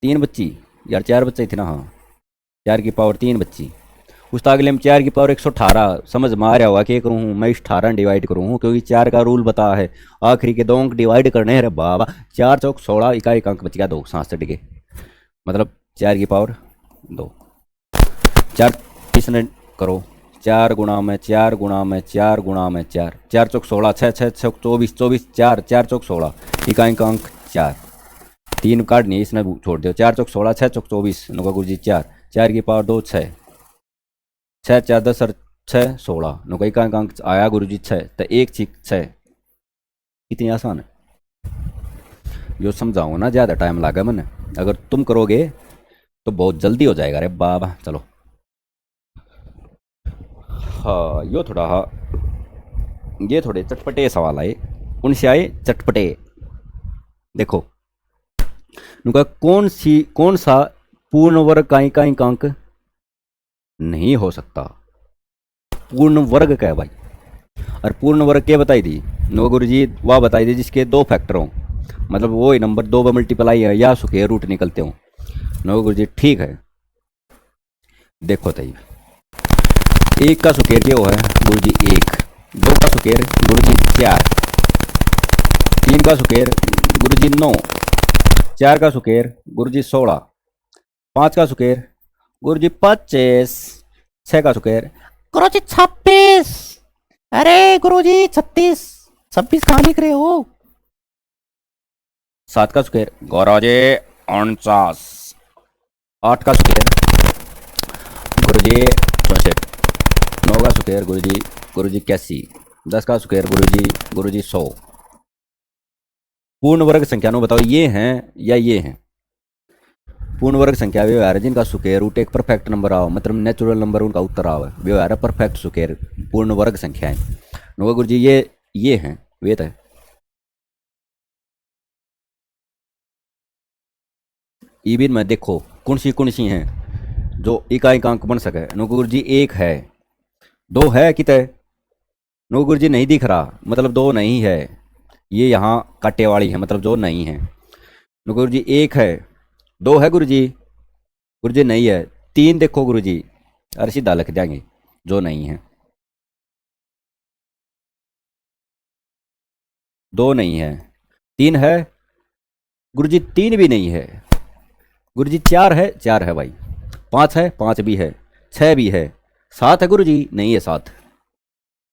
3 बच्ची यार, 4 बच्चा ही थी ना, हाँ 4 की पावर 3 बच्ची। उस अगले में 4 की पावर 118, समझ में आ रहा होगा क्या करूँ मैं, इस 18 डिवाइड करूँ क्योंकि 4 का रूल बता है, आखिरी के 2 अंक डिवाइड करने हैं रे बाबा, 4 चौक 16, इकाई अंक बच गया 2 सांस के, मतलब 4 की पावर 2, 4 तीसरे करो, 4 गुणा में 4 गुणा में 4 गुणा में 4, 4 चौक 16, 6 6 6 24 24, 4 4 चौक 16, इकाई का अंक 4, 3 काटनी इसने छोड़ दिया, 4 चौक 16, 6 चौक 24, नुका गुरु जी 4, 4 की पावर 2 6, 6 4 10 और 6 16, नुका इकाई का अंक आया गुरु जी 6, तो 1 6 6, इतनी आसान है, जो समझाऊंगा ना ज़्यादा टाइम लगा मैंने, अगर तुम करोगे तो बहुत जल्दी हो जाएगा रे बाबा। चलो हाँ यो थोड़ा, हाँ ये थोड़े चटपटे सवाल आए, उनसे आए चटपटे। देखो उनका कौन सा पूर्ण वर्ग का इकाई अंक नहीं हो सकता, पूर्ण वर्ग का है भाई, और पूर्ण वर्ग क्या बताई थी नो गुरु जी, वह बताई थी जिसके 2 फैक्टर हों, मतलब वो ही नंबर 2 पर मल्टीप्लाई है या स्क्वायर रूट निकलते हों, नो गुरु जी ठीक है। देखो तई 1 का स्क्वायर क्या है गुरु जी 1, 2 का स्क्वायर गुरु जी 4, 3 का स्क्वायर गुरु जी 9, 4 का स्क्वायर गुरु जी 16, 5 का स्क्वायर गुरु जी 25, 6 का स्क्वायर गुरु जी 26, अरे गुरु जी 36, 26 कहाँ लिख रहे हो, 7 का स्क्वायर गुरु जी 49, 8 का स्क्वायर गुरु जी 64, 9 का स्क्वायर गुरु जी 81, 10 का स्क्वायर गुरु जी 100। पूर्ण वर्ग संख्या नो बताओ ये हैं या ये हैं, पूर्ण वर्ग संख्या व्यवहार है जिनका स्क्वायर रूट एक परफेक्ट नंबर आओ, मतलब नेचुरल नंबर उनका उत्तर आओ, व्यवहार है परफेक्ट स्क्वायर पूर्ण वर्ग संख्याएं, नोगा गुरु जी ये हैं वेद है। ईबिन में देखो कौन सी हैं जो इकाई का अंक बन सके, नोगा गुरु जी 1 है, 2 है कितने, नोगा गुरु जी नहीं दिख रहा मतलब 2 नहीं है, ये यहाँ काटे वाली है मतलब जो नहीं है, नोगा गुरु जी 1 है, 2 है गुरु जी नहीं है, 3 देखो गुरु जी, अरे सीधा लिख देंगे जो नहीं है, 2 नहीं है, 3 है गुरु जी 3 भी नहीं है, गुरु जी 4 है, 4 है भाई, 5 है 5 भी है, 6 भी है, 7 है गुरु जी, नहीं है 7,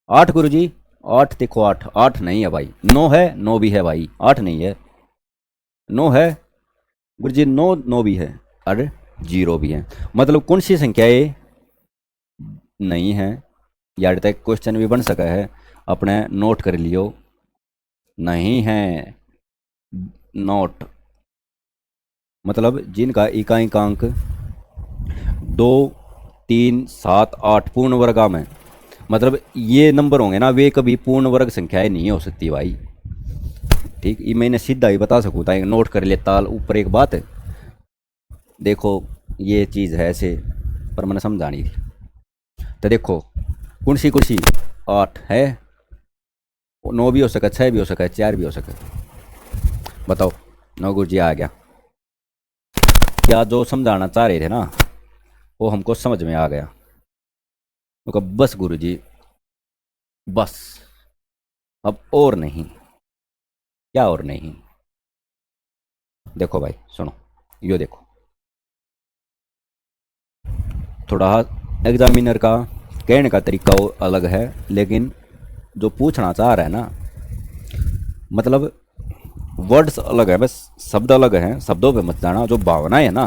8 गुरु जी, 8 देखो, 8 8 नहीं है भाई, 9 है, 9 भी है भाई, 8 नहीं है, 9 है गुरु जी, 9 9 भी है, अरे 0 भी है, मतलब कौन सी संख्या ये नहीं है, यार तक क्वेश्चन भी बन सका है, अपने नोट कर लियो, नहीं है, नोट, मतलब जिनका इकाइकांक 2 3 7 8 पूर्ण वर्गा में, मतलब ये नंबर होंगे ना, वे कभी पूर्ण वर्ग संख्याएं नहीं हो सकती भाई, ठीक, ये मैंने सीधा ही बता सकूँ था, नोट कर लेता ऊपर एक बात है, देखो ये चीज़ है ऐसे, पर मैंने समझानी थी, तो देखो कुर्सी कुर्सी 8 है, 9 भी हो सका, 6 भी हो सका, 4 भी हो सका, बताओ, 9 गुरु जी आ गया, क्या जो समझाना चाह रहे थे ना वो हमको समझ में आ गया, तो बस गुरु जी, बस, अब और नहीं, क्या और नहीं, देखो भाई सुनो, यो देखो, थोड़ा एग्जामिनर का कहने का तरीका अलग है, लेकिन जो पूछना चाह रहा है ना, मतलब वर्ड्स अलग है, बस शब्द अलग हैं, शब्दों पे मत जाना, जो भावना है ना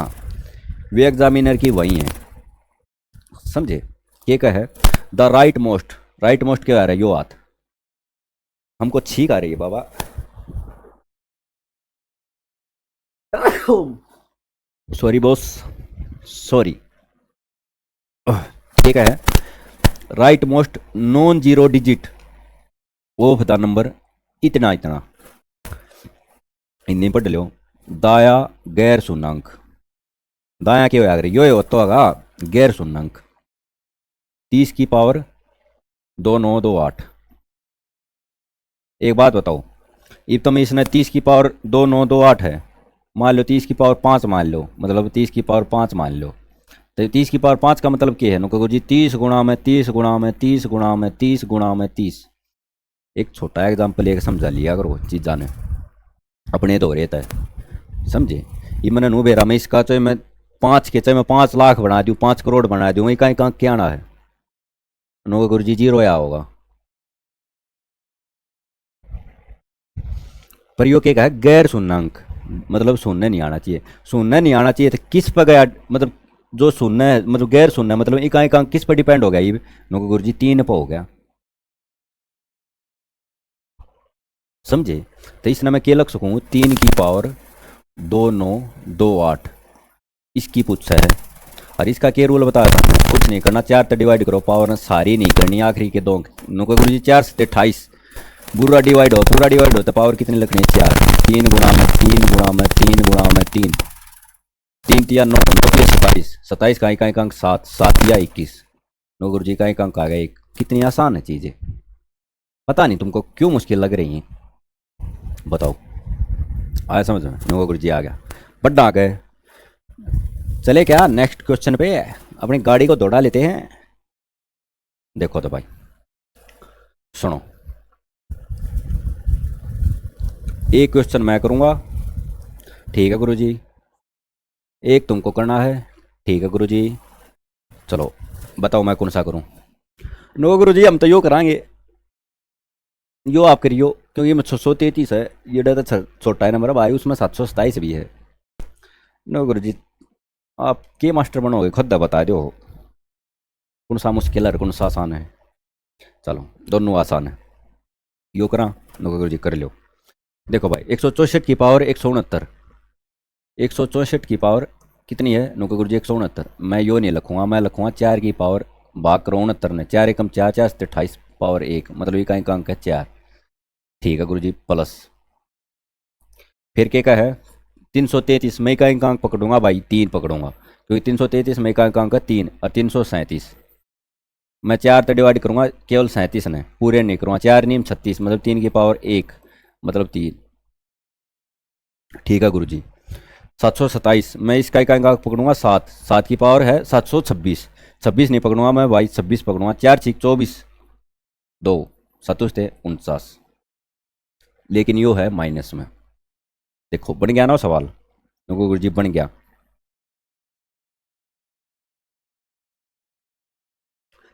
वे एग्जामिनर की वही है, समझे, ये क्या है, द राइट मोस्ट क्या आ रहा है, यो हाथ, हमको छींक आ रही है बाबा, सॉरी बॉस, सॉरी, ये क्या है, right most non zero digit of the number इतना इतना, हिंदी पढ़ लो, दाया गैर शून्यंक, दाया क्या होगा, यो होता होगा गैर शून्यंक, 30 की पावर 2928, एक बात बताओ, अब तो मैं इसने 30 की पावर 2928 है, मान लो 30 की पावर 5 मान लो, मतलब 30 की पावर 5 मान लो, तो 30 की पावर 5 का मतलब क्या है, नो जी 30 गुणा में 30 गुणा में 30 गुणा में 30 गुणा में 30, एक छोटा एग्जाम्पल एक समझा लिया करो चीज़ा ने, अपने तो रहता है, समझे, ये मैंने नू बेरा मैं इसका चाहे मैं 5 के चाहे मैं 5 लाख बना दूँ, 5 करोड़ बना दूँ, वही कहीं कहाँ क्या आना है, नो गुरु जी 0 या होगा, पर यो क्या है गैर शून्यंक, मतलब शून्य नहीं आना चाहिए, शून्य नहीं आना चाहिए, तो किस पर गया, मतलब जो शून्य है, मतलब गैर शून्य, मतलब इकाई अंक किस पर डिपेंड हो गया, ये नो गुरु जी 3 पर हो गया, समझे, तो इसने मैं क्या लग सकूँ, 3 की पावर 2928, इसकी पूछ है, और इसका क्या रूल बताया था, कुछ नहीं करना, 4 से डिवाइड करो, पावर सारी नहीं करनी, आखिरी के दो, नो गुरु जी 4 से 28, पूरा डिवाइड हो तो पावर कितनी लगनी है, 4, 3 गुणा में 3 गुणा में 3 गुणा में 3, 3 तिया 9 9 27, 27 का एक अंक 7, 7 या 21, नो गुरु जी का एक अंक आ गया 1, कितनी आसान है चीज़ें, पता नहीं तुमको क्यों मुश्किल लग रही हैं, बताओ, आया समझ में, नो गुरु जी आ गया, बड्डा आ गए, चले क्या नेक्स्ट क्वेश्चन पे, अपनी गाड़ी को दौड़ा लेते हैं, देखो तो भाई सुनो, एक क्वेश्चन मैं करूँगा, ठीक है गुरु जी, एक तुमको करना है, ठीक है गुरु जी, चलो बताओ मैं कौन सा करूँ, नो गुरु जी हम तो यो कराएंगे, यो आप करियो, क्योंकि मैं 633 है, ये डर छोटा है नंबर भाई, उसमें 727 भी है, नो गुरु जी आप के मास्टर बनोगे, खुद बता दो कौन सा मुश्किल है कौन सा आसान है, चलो दोनों आसान है, यो करा, नो गुरु जी कर लो, देखो भाई 164 की पावर 169, 164 की पावर कितनी है, नो गुरु जी 169, मैं यो नहीं लिखूंगा, मैं लिखूंगा 4 की पावर भाग करो 69 ने, 4 एकम 4, 4 से 28 पावर 1, मतलब ये कहीं का अंक है 4, ठीक है गुरु जी प्लस, फिर क्या है 333, मैं का अंक पकड़ूंगा भाई, 3 पकड़ूंगा, क्योंकि 333 में का अंक है 3, और 337 मैं 4 तो डिवाइड करूंगा केवल 37 ने, पूरे नहीं करूंगा, 4 नीम 36, मतलब 3 की पावर 1, मतलब 3, ठीक है गुरु जी, 727 मैं इसका एक अंक पकड़ूंगा 7, 7 की पावर है 726, 26 नहीं पकड़ूंगा मैं भाई, 26 पकड़ूंगा, 4 6 24, 2 सतुष थे 49, लेकिन यो है माइनस में, देखो बन गया ना सवाल, गुरु जी बन गया,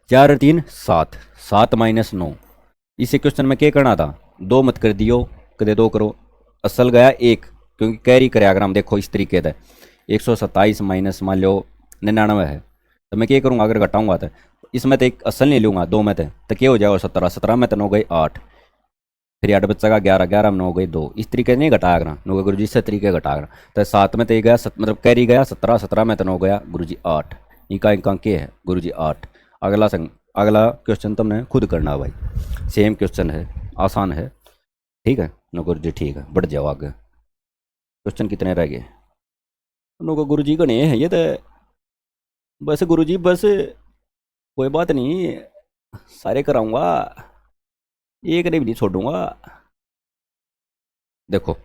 4 और 3 7, 7 माइनस 9। इसी क्वेश्चन में क्या करना था, 2 मत कर दियो, कदे 2 करो, असल गया 1, क्योंकि कैरी करे अगर हम देखो इस तरीके से 127 माइनस मान लो 99 है, तो मैं क्या करूँगा अगर घटाऊंगा तो इसमें तो एक असल नहीं लूँगा, 2 में तो क्या हो जाएगा 17, 17 में तो 9 गई 8, फिर 8 बच्चा का 11, 11 में 9 गई 2, इस तरीके से नहीं घटाया करना, 9 गुरु जी इस तरीके घटाया करना। तो 7 में तो ये गया मतलब कैरी गया 17, 17 में तो 9 गया गुरु जी 8, इनका इनका क्या है गुरु जी 8। अगला क्वेश्चन तुमने खुद करना भाई, सेम क्वेश्चन है, आसान है, ठीक है। नो गुरु जी ठीक है, बढ़ जाओ आगे। क्वेश्चन कितने रह गए? नो को गुरु जी का नहीं है ये तो, बस गुरु जी बस, कोई बात नहीं, सारे कराऊंगा, एक ने भी नहीं छोड़ूंगा। देखो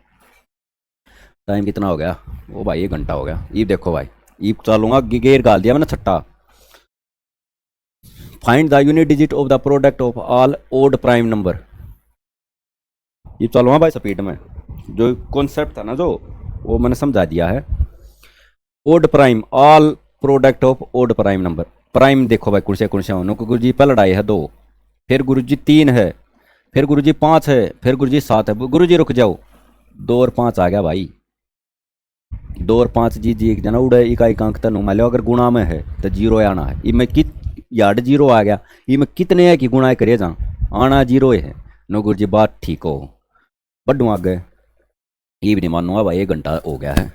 टाइम कितना हो गया, ओ भाई 1 घंटा हो गया। ईब देखो भाई, ईब चलूंगा, गेर डाल दिया मैंने छट्टा। Find the unit digit of the product of all odd prime number. ये चलूंगा भाई स्पीड में, जो कॉन्सेप्ट था ना जो, वो मैंने समझा दिया है। Odd prime, all product of odd prime number. Prime देखो भाई कुर्सियाँ कुर्सियाँ होने को, गुरु जी पर लड़ाई है 2, फिर गुरु जी 3 है, फिर गुरु जी 5 है, फिर गुरु जी 7 है। गुरु जी रुक जाओ, 2 और 5 आ गया भाई, 2 और 5 जी जी एक जना उड़े, इकाई अंक तनु मान लो अगर गुणा में है तो जीरो आना है, इनमें कित यार्ड जीरो आ गया, इनमें कितने है कि गुणा करे जा, आना जीरो है। नो गुरु जी बात ठीक हो, बढ़ू आगे, ये भी नहीं मानूंगा भाई, 1 घंटा हो गया है।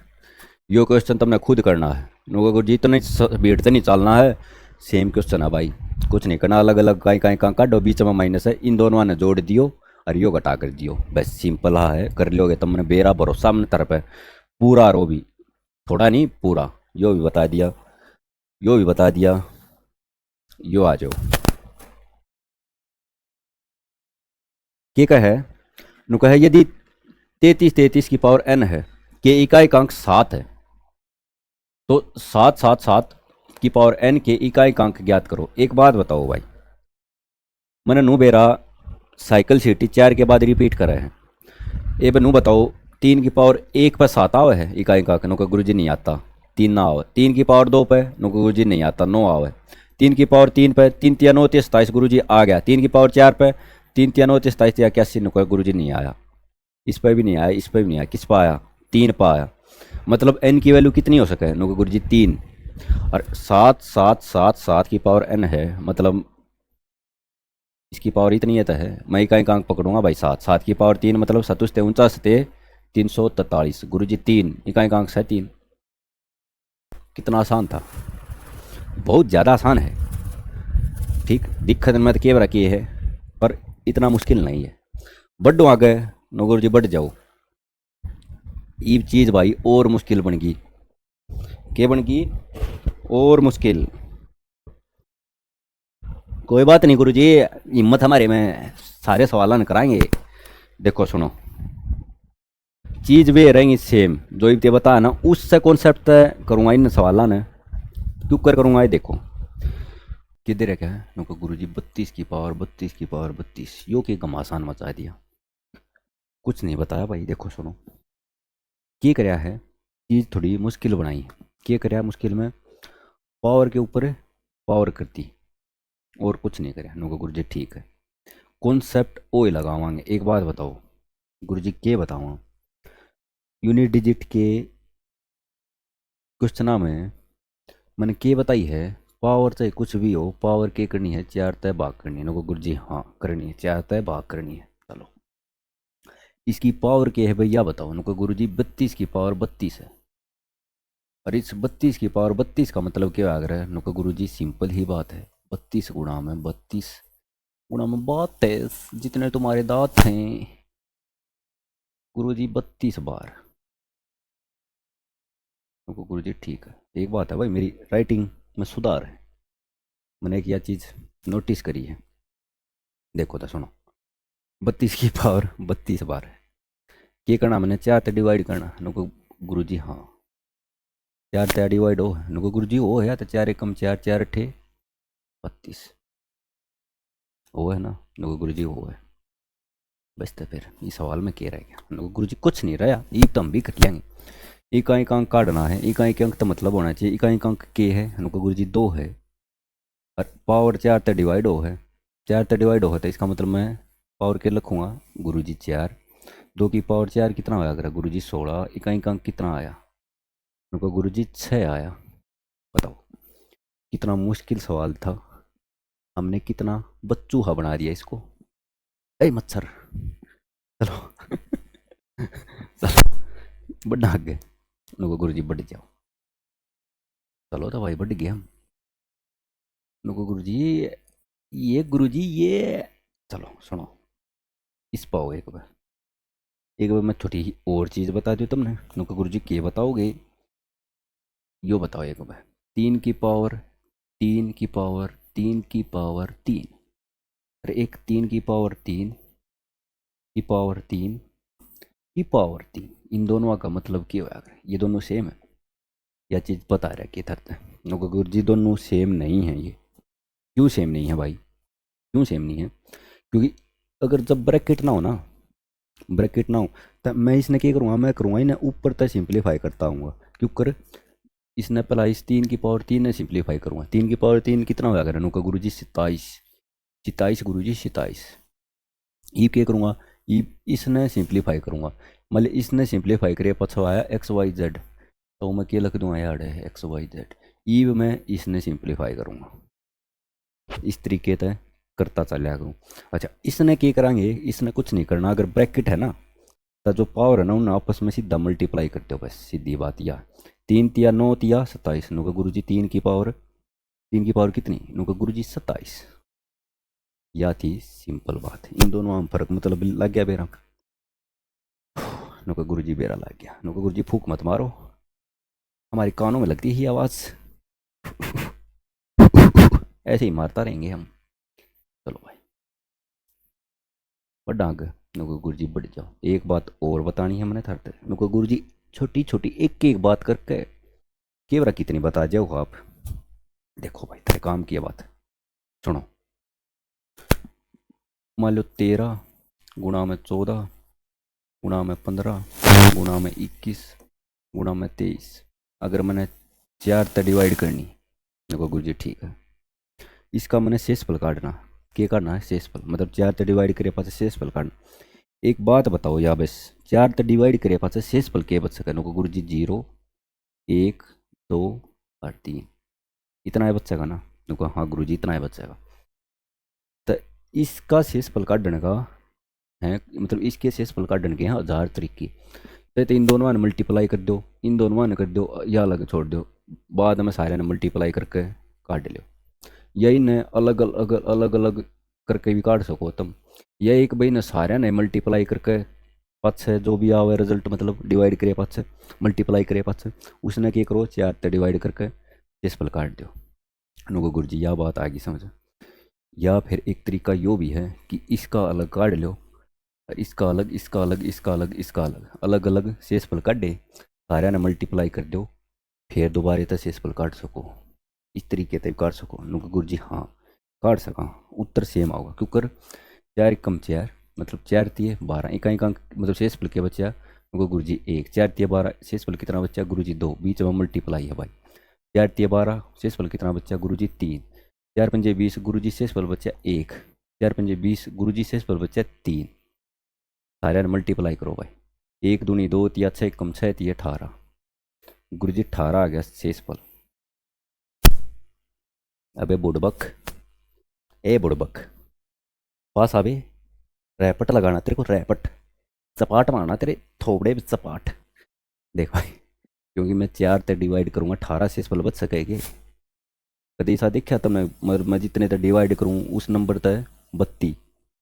यो क्वेश्चन तुमने खुद करना है, नो गुरु जी इतने भीड़ से नहीं चलना है, सेम क्वेश्चन है भाई, कुछ नहीं करना, अलग अलग कहीं कहीं कहाँ काटो, बीच में माइनस है, इन दोनों ने जोड़ दियो और यो घटा कर दियो, बस सिंपल है, कर लोगे तुमने, बेरा भरोसा अपने तरफ है पूरा, रो भी थोड़ा नहीं पूरा, यो भी बता दिया, यो भी बता दिया, यो आ जाओ। क्या कहे, नु कहे यदि 33 33 की पावर n है के इकाई अंक 7 है, तो 7 7 7 की पावर n के इकाई अंक ज्ञात करो। एक बात बताओ भाई, मैंने नू बेरा साइकिल सीटी 4 के बाद रिपीट करे हैं, ये नू बताओ 3 की पावर 1 पर 7 आवे है इकाई अंक, नो का गुरु जी नहीं आता, 3 ना आवे, 3 की पावर 2 पे नो का गुरु जी नहीं आता, 9 आवे, 3 की पावर 3 पे 3 3 9 27 गुरु जी आ गया, 3 की पावर 4 पे 3 3 9 27 81 नो का गुरु जी नहीं आया, इस पर भी नहीं आया, इस पर भी नहीं आया, किस पर आया 3 पर आया, मतलब n की वैल्यू कितनी हो सके नो का गुरु जी 3, और 7 7 7 7 की पावर n है, मतलब इसकी पावर इतनी है तो है, मैं इकाई अंक पकड़ूंगा भाई 7, 7 की पावर 3 मतलब 7 49 343 गुरु जी 3, इकाई अंक है 3। कितना आसान था, बहुत ज़्यादा आसान है, ठीक, दिक्कत में तो केवरा की है, पर इतना मुश्किल नहीं है। बढ़ो आगे, नो गुरु जी बढ़ जाओ, ये चीज़ भाई और मुश्किल बन गई, क्या बन गई और मुश्किल, कोई बात नहीं गुरु जी, हिम्मत हमारे में, सारे सवाल कराएंगे। देखो सुनो, चीज़ वे रहेंगी सेम, जो ये बताया ना उससे कॉन्सेप्ट करूँगा इन सवाल ने, क्यों कर करूँगा ये देखो, किधर है क्या है नो गुरु जी 32 की पावर 32 की पावर 32, यो के घमासान मचा दिया, कुछ नहीं बताया भाई। देखो सुनो, क्या कराया है, चीज़ थोड़ी मुश्किल बनाई, क्या कराया मुश्किल में, पावर के ऊपर पावर करती, और कुछ नहीं कराया नो गुरु जी ठीक है, कॉन्सेप्ट ओ ही लगावांगे। एक बात बताओ गुरु जी, क्या बताऊँ, यूनिट डिजिट के क्वेश्चना में मैंने क्या बताई है, पावर चाहे कुछ भी हो, पावर के करनी है 4 तय भाग करनी है नो गुरु जी, हाँ करनी है 4 तय भाग करनी है, चलो इसकी पावर क्या है भैया बताओ नो गुरु जी 32 की पावर 32 है, और इस 32 की पावर 32 का मतलब क्या आ रहा है नो गुरु जी, सिंपल ही बात है, 32 गुणा में 32 गुणा में 32, जितने तुम्हारे दांत हैं गुरु जी 32 बार, गुरु जी ठीक है। एक बात है भाई, मेरी राइटिंग में सुधार है, मैंने एक यह चीज़ नोटिस करी है, देखो तो सुनो, 32 की पावर 32 बार है, क्या करना मैंने 4 से डिवाइड करना नुको गुरु जी, हाँ 4 से डिवाइड हो नुको गुरु जी, हो है तो 4 एकम 4 4 अठे 32, वो है ना नुको गुरु जी, वो है बस। तो फिर इस सवाल में क्या रह गया नुको गुरु जी, कुछ नहीं रहा, ये तो हम भी कर लेंगे, इकाई अंक काटना है, इकाई के अंक तो मतलब होना चाहिए, इकाई अंक के है नुको गुरु जी 2 है, और पावर 4 ते डिवाइड हो है, 4 ते डिवाइड हो है तो इसका मतलब मैं पावर के लिखूँगा गुरुजी 4, 2 की पावर 4 कितना होया करा गुरुजी 16, इकाई का अंक कितना आया, उनको गुरुजी 6 आया। बताओ कितना मुश्किल सवाल था, हमने कितना बच्चूहा बना दिया इसको। ए मच्छर, चलो चलो बढ़ा आगे, उनको गुरुजी बढ़ जाओ, चलो तो भाई बढ़ गया हम, उनको गुरुजी ये गुरुजी ये, चलो सुनो इस पाओ एक बार मैं छोटी ही और चीज़ बता दूँ तुमने, उनको गुरुजी के बताओगे, यो बताओ एक बार, 3 की पावर 3 की पावर 3 की पावर 3, अरे एक 3 की पावर 3 की पावर 3 की पावर 3, इन दोनों का मतलब क्या होगा, ये दोनों सेम है, यह चीज़ बता रहा है कि थरते उनको गुरुजी दोनों सेम नहीं है ये, क्यों सेम नहीं है भाई, क्यों सेम नहीं है, क्योंकि अगर जब ब्रैकेट ना हो ना, ब्रैकेट ना हो तो मैं इसने क्या करूँगा, मैं करूँगा इन्हें ऊपर तक सिंप्लीफाई करता हूँ, क्यों कर इसने पहला इस 3 की पावर 3 ने सिंप्लीफाई करूँगा, 3 की पावर 3 कितना होगा करें उनका गुरुजी 27, 27 गुरुजी 27, ई क्या करूँगा ई इसने सिंप्लीफाई करूँगा, मतलब इसने सिंप्लीफाई करे पछो आया एक्स वाई जेड, तो मैं क्या लिख दूँगा यार एक्स वाई जेड, ई मैं इसने सिंप्लीफाई करूँगा, इस तरीके से करता चलिया करूँ। अच्छा इसने क्या करांगे, इसने कुछ नहीं करना, अगर ब्रैकेट है ना तो जो पावर है ना उन्हें आपस में सीधा मल्टीप्लाई करते हो, बस सीधी बात, या 3 तिया 9 तिया 27, नुका गुरु जी 3 की पावर कितनी, नुका गुरु जी 27, या थी सिंपल बात, इन दोनों में फर्क मतलब लग गया बेरा, नुका गुरु जी बेरा लग गया, नुका गुरु जी फूक मत मारो, हमारी कानों में लगती ही आवाज़, ऐसे ही मारता रहेंगे हम, चलो भाई बढ़ आग, नुको गुरु जी बढ़ जाओ, एक बात और बतानी है मैंने थरते, नुको गुरु जी छोटी छोटी एक एक बात करके केवरा कितनी बता जाओ आप, देखो भाई तेरे काम की बात सुनो, मान लो 13 गुणा में 14 गुणा में 15 गुणा में 21 गुणा में 23, अगर मैंने 4 से डिवाइड करनी, देखो गुरु जी ठीक है, इसका मैंने शेषफल काटना, क्या काटना है शेषफल, मतलब 4 से डिवाइड करे पास शेषफल काटना, एक बात बताओ या बस 4 से डिवाइड करे पास शेषफल क्या बच सके, नुको गुरु जी 0 1 2 और 3, इतना है बचेगा ना, नुको हाँ गुरु जी इतना है बचेगा, तो इसका शेषफल काटने का है, मतलब इसके शेषफल काटने के हैं 1000 तरीके, तो इन दोनों ने मल्टीप्लाई कर दो, इन दोनों ने कर दो या अलग छोड़ दो, बाद में सारे ने मल्टीप्लाई करके काट लो, यही ने अलग अलग अलग अलग करके भी काट सको तुम, यह एक भाई ने सारे ने मल्टीप्लाई करके पाछे जो भी आवे रिजल्ट, मतलब डिवाइड करे पाछे मल्टीप्लाई करे पाछे, उसने क्या करो 4 से डिवाइड करके शेषफल काट दो, नुको गुरु जी यह बात आ गई समझ, या फिर एक तरीका यो भी है कि इसका अलग काट लो, इसका अलग इसका अलग इसका अलग इसका अलग अलग अलग शेषफल काटे, सारे ने मल्टीप्लाई कर दो, फिर दोबारा तक शेषफल काट सको, इस तरीके से काट सको, नुको गुरु जी हाँ काट सका, उत्तर सेम आओगा, क्योंकि 4 कम 4 मतलब 4 तिये 12, इकाई का मतलब शेषफल क्या बचा, नुको गुरु जी 1, 4 तिये 12 शेषफल कितना बचा गुरु जी 2, बीच में मल्टीप्लाई है भाई, 4 तिये 12 शेषफल कितना बचा गुरु जी 3, 4 पंजे 20 गुरु जी शेषफल बचा 1, 4 पंजे 20 गुरु जी शेषफल बचा 3, सारे ने मल्टीप्लाई करो भाई, 1 दूनी 2 तिया 6 कम 6 तिये 18, गुरु जी 18 आ गया शेषफल, अबे बुड़बक ए बुड़बक पास आवे, रैपट लगाना तेरे को, रैपट चपाट मारना तेरे थोबड़े में चपाट, देख भाई क्योंकि मैं 4 से डिवाइड करूँगा 18 शेषफल बच सकेगी, कभी ऐसा देखा तुमने, मगर मैं जितने तक डिवाइड करूँ उस नंबर तक 32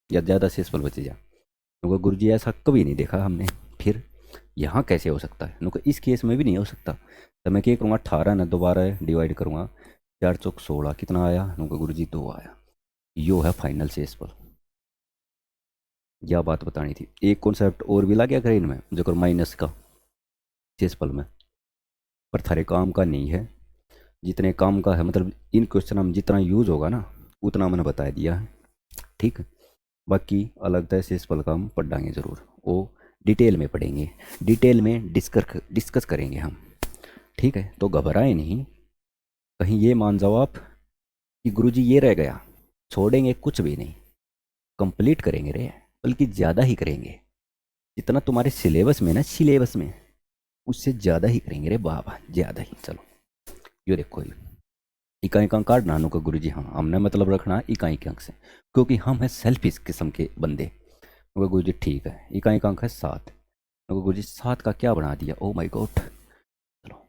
या ज़्यादा शेषफल बचे जा, क्योंकि गुरु जी ऐसा कभी नहीं देखा हमने, फिर यहाँ कैसे हो सकता है, क्योंकि इस केस में भी नहीं हो सकता, तो मैं क्या करूँगा 18 ना दोबारा डिवाइड करूँगा, 4 चौक 16 कितना आया, क्योंकि गुरु जी 2 आया, यो है फाइनल शेषफल, यह बात बतानी थी, एक कॉन्सेप्ट और भी ला गया ग्रेन में जो माइनस का शेषफल में, पर थारे काम का नहीं है, जितने काम का है, मतलब इन क्वेश्चन में जितना यूज होगा ना उतना मैंने बता दिया है, ठीक है, बाकी अलग तरह से इस पल का हम पढ़ाएंगे ज़रूर, वो डिटेल में पढ़ेंगे, डिटेल में डिस्कस करेंगे हम, ठीक है, तो घबराए नहीं, कहीं ये मान जाओ आप कि गुरुजी ये रह गया, छोड़ेंगे कुछ भी नहीं, कंप्लीट करेंगे रे, बल्कि ज़्यादा ही करेंगे। जितना तुम्हारे सिलेबस में ना, सिलेबस में उससे ज़्यादा ही करेंगे रे बाबा, ज़्यादा ही। चलो ये देखो, ये इकाई का अंक काटना नो का गुरु जी, हाँ हमने मतलब रखना इकाई के अंक से, क्योंकि हम हैं सेल्फिश किस्म के बंदे। नो का गुरु जी ठीक है, इकाई का अंक है 7। नो का गुरु जी 7 का क्या बना दिया, ओ माय गॉड। चलो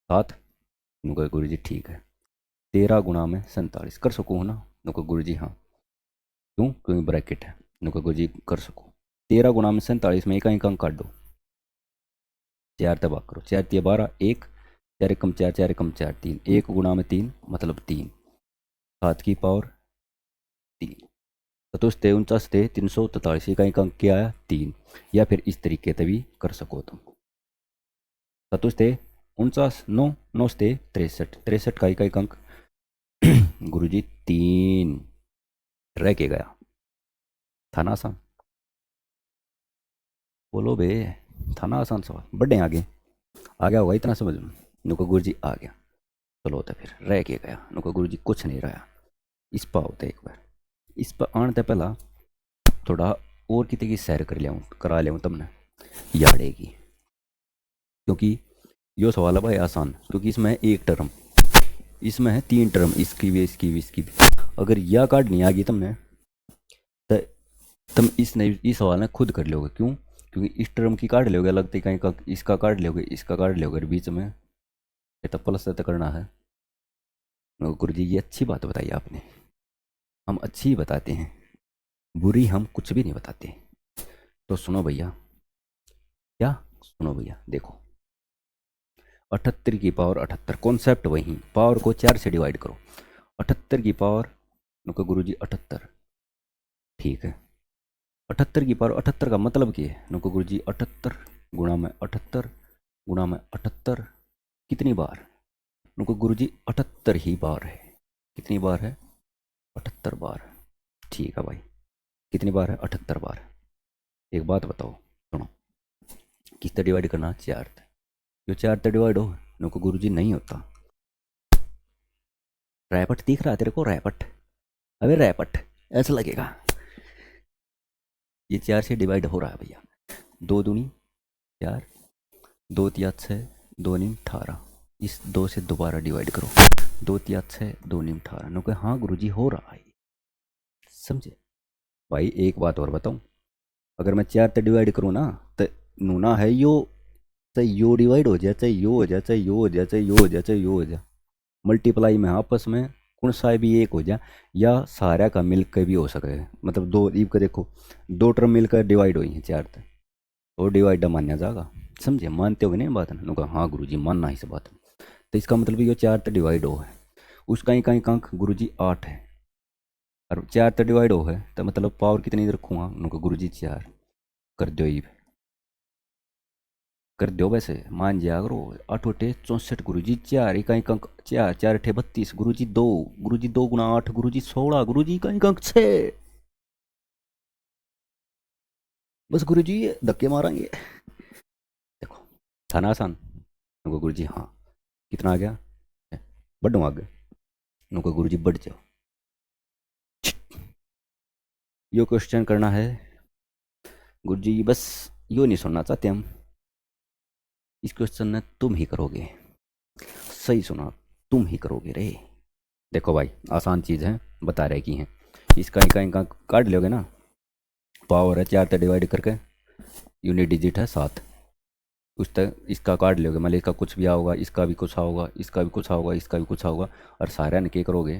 7। नो का गुरु जी ठीक है, 13 गुणा में 47 कर सको ना। नो का गुरु जी हाँ, क्यों, क्योंकि ब्रैकेट है। नो का गुरु जी कर सको, 13 गुणा में 47 में इकाई का अंक काट दो, 4 तबाह करो, 4 तिया 12, 1 4 एकम 4, 4 एकम 4 3, 1 गुणा में 3 मतलब 3, 7 की पावर 3, चतुष्टय 49 343 इकाई का अंक क्या आया 3। या फिर इस तरीके से भी कर सको तुम, चतुष्टय 49 9 9 से 63, 63 का इकाई का अंक गुरुजी 3 रह के गया, था ना आसान, बोलो बे, था ना आसान सवाल, बढ़े आगे, आ गया होगा इतना समझ में। नुको गुरुजी आ गया, चलो होता फिर रह के गया, नुको गुरुजी कुछ नहीं रहा। इस पर होता एक बार, इस पर आने पहला थोड़ा और कितने की सैर कर लिया करा लिया तुमने याड़े की, क्योंकि यो सवाल है भाई आसान, क्योंकि इसमें है एक टर्म, इसमें है 3 टर्म, इसकी भी इसकी भी इसकी भी। अगर यह कार्ड नहीं आ गई तुमने तो तुम इस सवाल ने खुद कर लोगे, क्यों, क्योंकि इस टर्म की काट लोगे अलग कहीं का, इसका काट लोगे, इसका काट लोगे बीच में, ये तो प्लस तो करना है। गुरु जी ये अच्छी बात बताई आपने, हम अच्छी ही बताते हैं, बुरी हम कुछ भी नहीं बताते। तो सुनो भैया, क्या सुनो भैया, देखो 78 की पावर 78, कॉन्सेप्ट वही, पावर को 4 से डिवाइड करो, 78 की पावर नुका गुरु जी 78, ठीक है। 78 की पावर 78 का मतलब क्या है, नुका गुरु जी 78 गुणा में 78 गुणा में 78 कितनी बार, नुका गुरु जी 78 ही बार है, कितनी बार है 78 बार, ठीक है भाई, कितनी बार है 78 बार। एक बात बताओ, सुनो, किससे डिवाइड करना, 4, जो 4 से डिवाइड हो नुका गुरु जी नहीं होता। रैपट दिख रहा है तेरे को, रैपट, अबे रैपट ऐसा लगेगा, ये 4 से डिवाइड हो रहा है भैया, 2 दूनी 4, 2 तिया 6, 2 नीम 18, इस 2 से दोबारा डिवाइड करो, 2 तिया 6, 2 नीम 18, नो कहे हाँ गुरुजी हो रहा है, समझे भाई। एक बात और बताऊं, अगर मैं 4 से डिवाइड करूँ ना तो नूना है यो, चाहे यो डिवाइड हो जाए, चाहे यो हो जाए, चाहे यो हो जाए, चाहे यो हो जाए, चाहे यो हो जाए, मल्टीप्लाई में आपस में कौन सा भी एक हो जाए, या सारा का मिल के भी हो सके, मतलब दो ईब का देखो, 2 टर्म मिलकर डिवाइड हुई हैं 4 तक, तो डिवाइड मान्या जाएगा, समझे, मानते हो नहीं बात ना, कहा हाँ गुरु जी मानना ही से बात है। तो इसका मतलब ये 4 तक डिवाइड हो है, उसका ही कहीं अंक गुरु जी 8 है, और 4 तक डिवाइड हो है, तो मतलब पावर कितनी रखूँगा, उनका गुरु जी 4 कर दो, ईब कर दो, वैसे मान जाया करो, 8 अठे 64 गुरु जी 4 इकाई अंक 4, 4 अठे 32 गुरु जी 2, गुरु जी 2 गुना 8 गुरु जी 16 गुरु जी इकाई अंक 6, बस गुरु जी ये धक्के मारेंगे, देखो था ना आसान। उनको गुरु जी हाँ, कितना आ गया, बढ़ो आगे, उनको गुरु जी बढ़ जाओ, यो क्वेश्चन करना है गुरु जी, बस यो नहीं सुनना चाहते हम, इस क्वेश्चन ने तुम ही करोगे, सही सुना, तुम ही करोगे रे। देखो भाई आसान चीज़ है, बता रहे की हैं, इसका इकाई का काट लोगे ना, पावर है 4 से डिवाइड करके, यूनिट डिजिट है 7, उस तक इसका काट लोगे, मतलब इसका कुछ भी आओगा, इसका भी कुछ आओगा, इसका भी कुछ आओगा, इसका भी कुछ आओगा, और सारा ने क्या करोगे,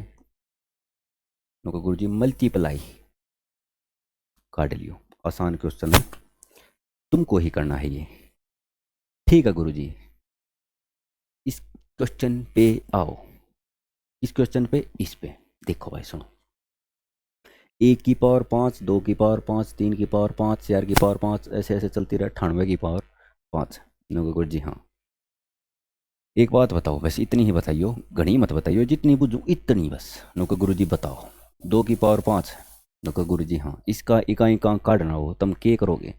उनको गुरु जी मल्टीप्लाई काट लियो, आसान क्वेश्चन है, तुमको ही करना है ये, ठीक है गुरु जी। इस क्वेश्चन पे आओ, इस क्वेश्चन पे, इस पे देखो भाई सुनो, 1 की पावर 5, 2 की पावर 5, 3 की पावर 5, 4 की पावर 5, ऐसे ऐसे चलती रहे, 98 की पावर 5, नो गुरु जी हाँ। एक बात बताओ, बस इतनी ही बताइयो, घनी मत बताइयो, जितनी बुझू इतनी बस, नो गुरु जी बताओ, 2 की पावर 5, नो गुरु जी हाँ, इसका इकाई का काटना हो तुम के करोगे,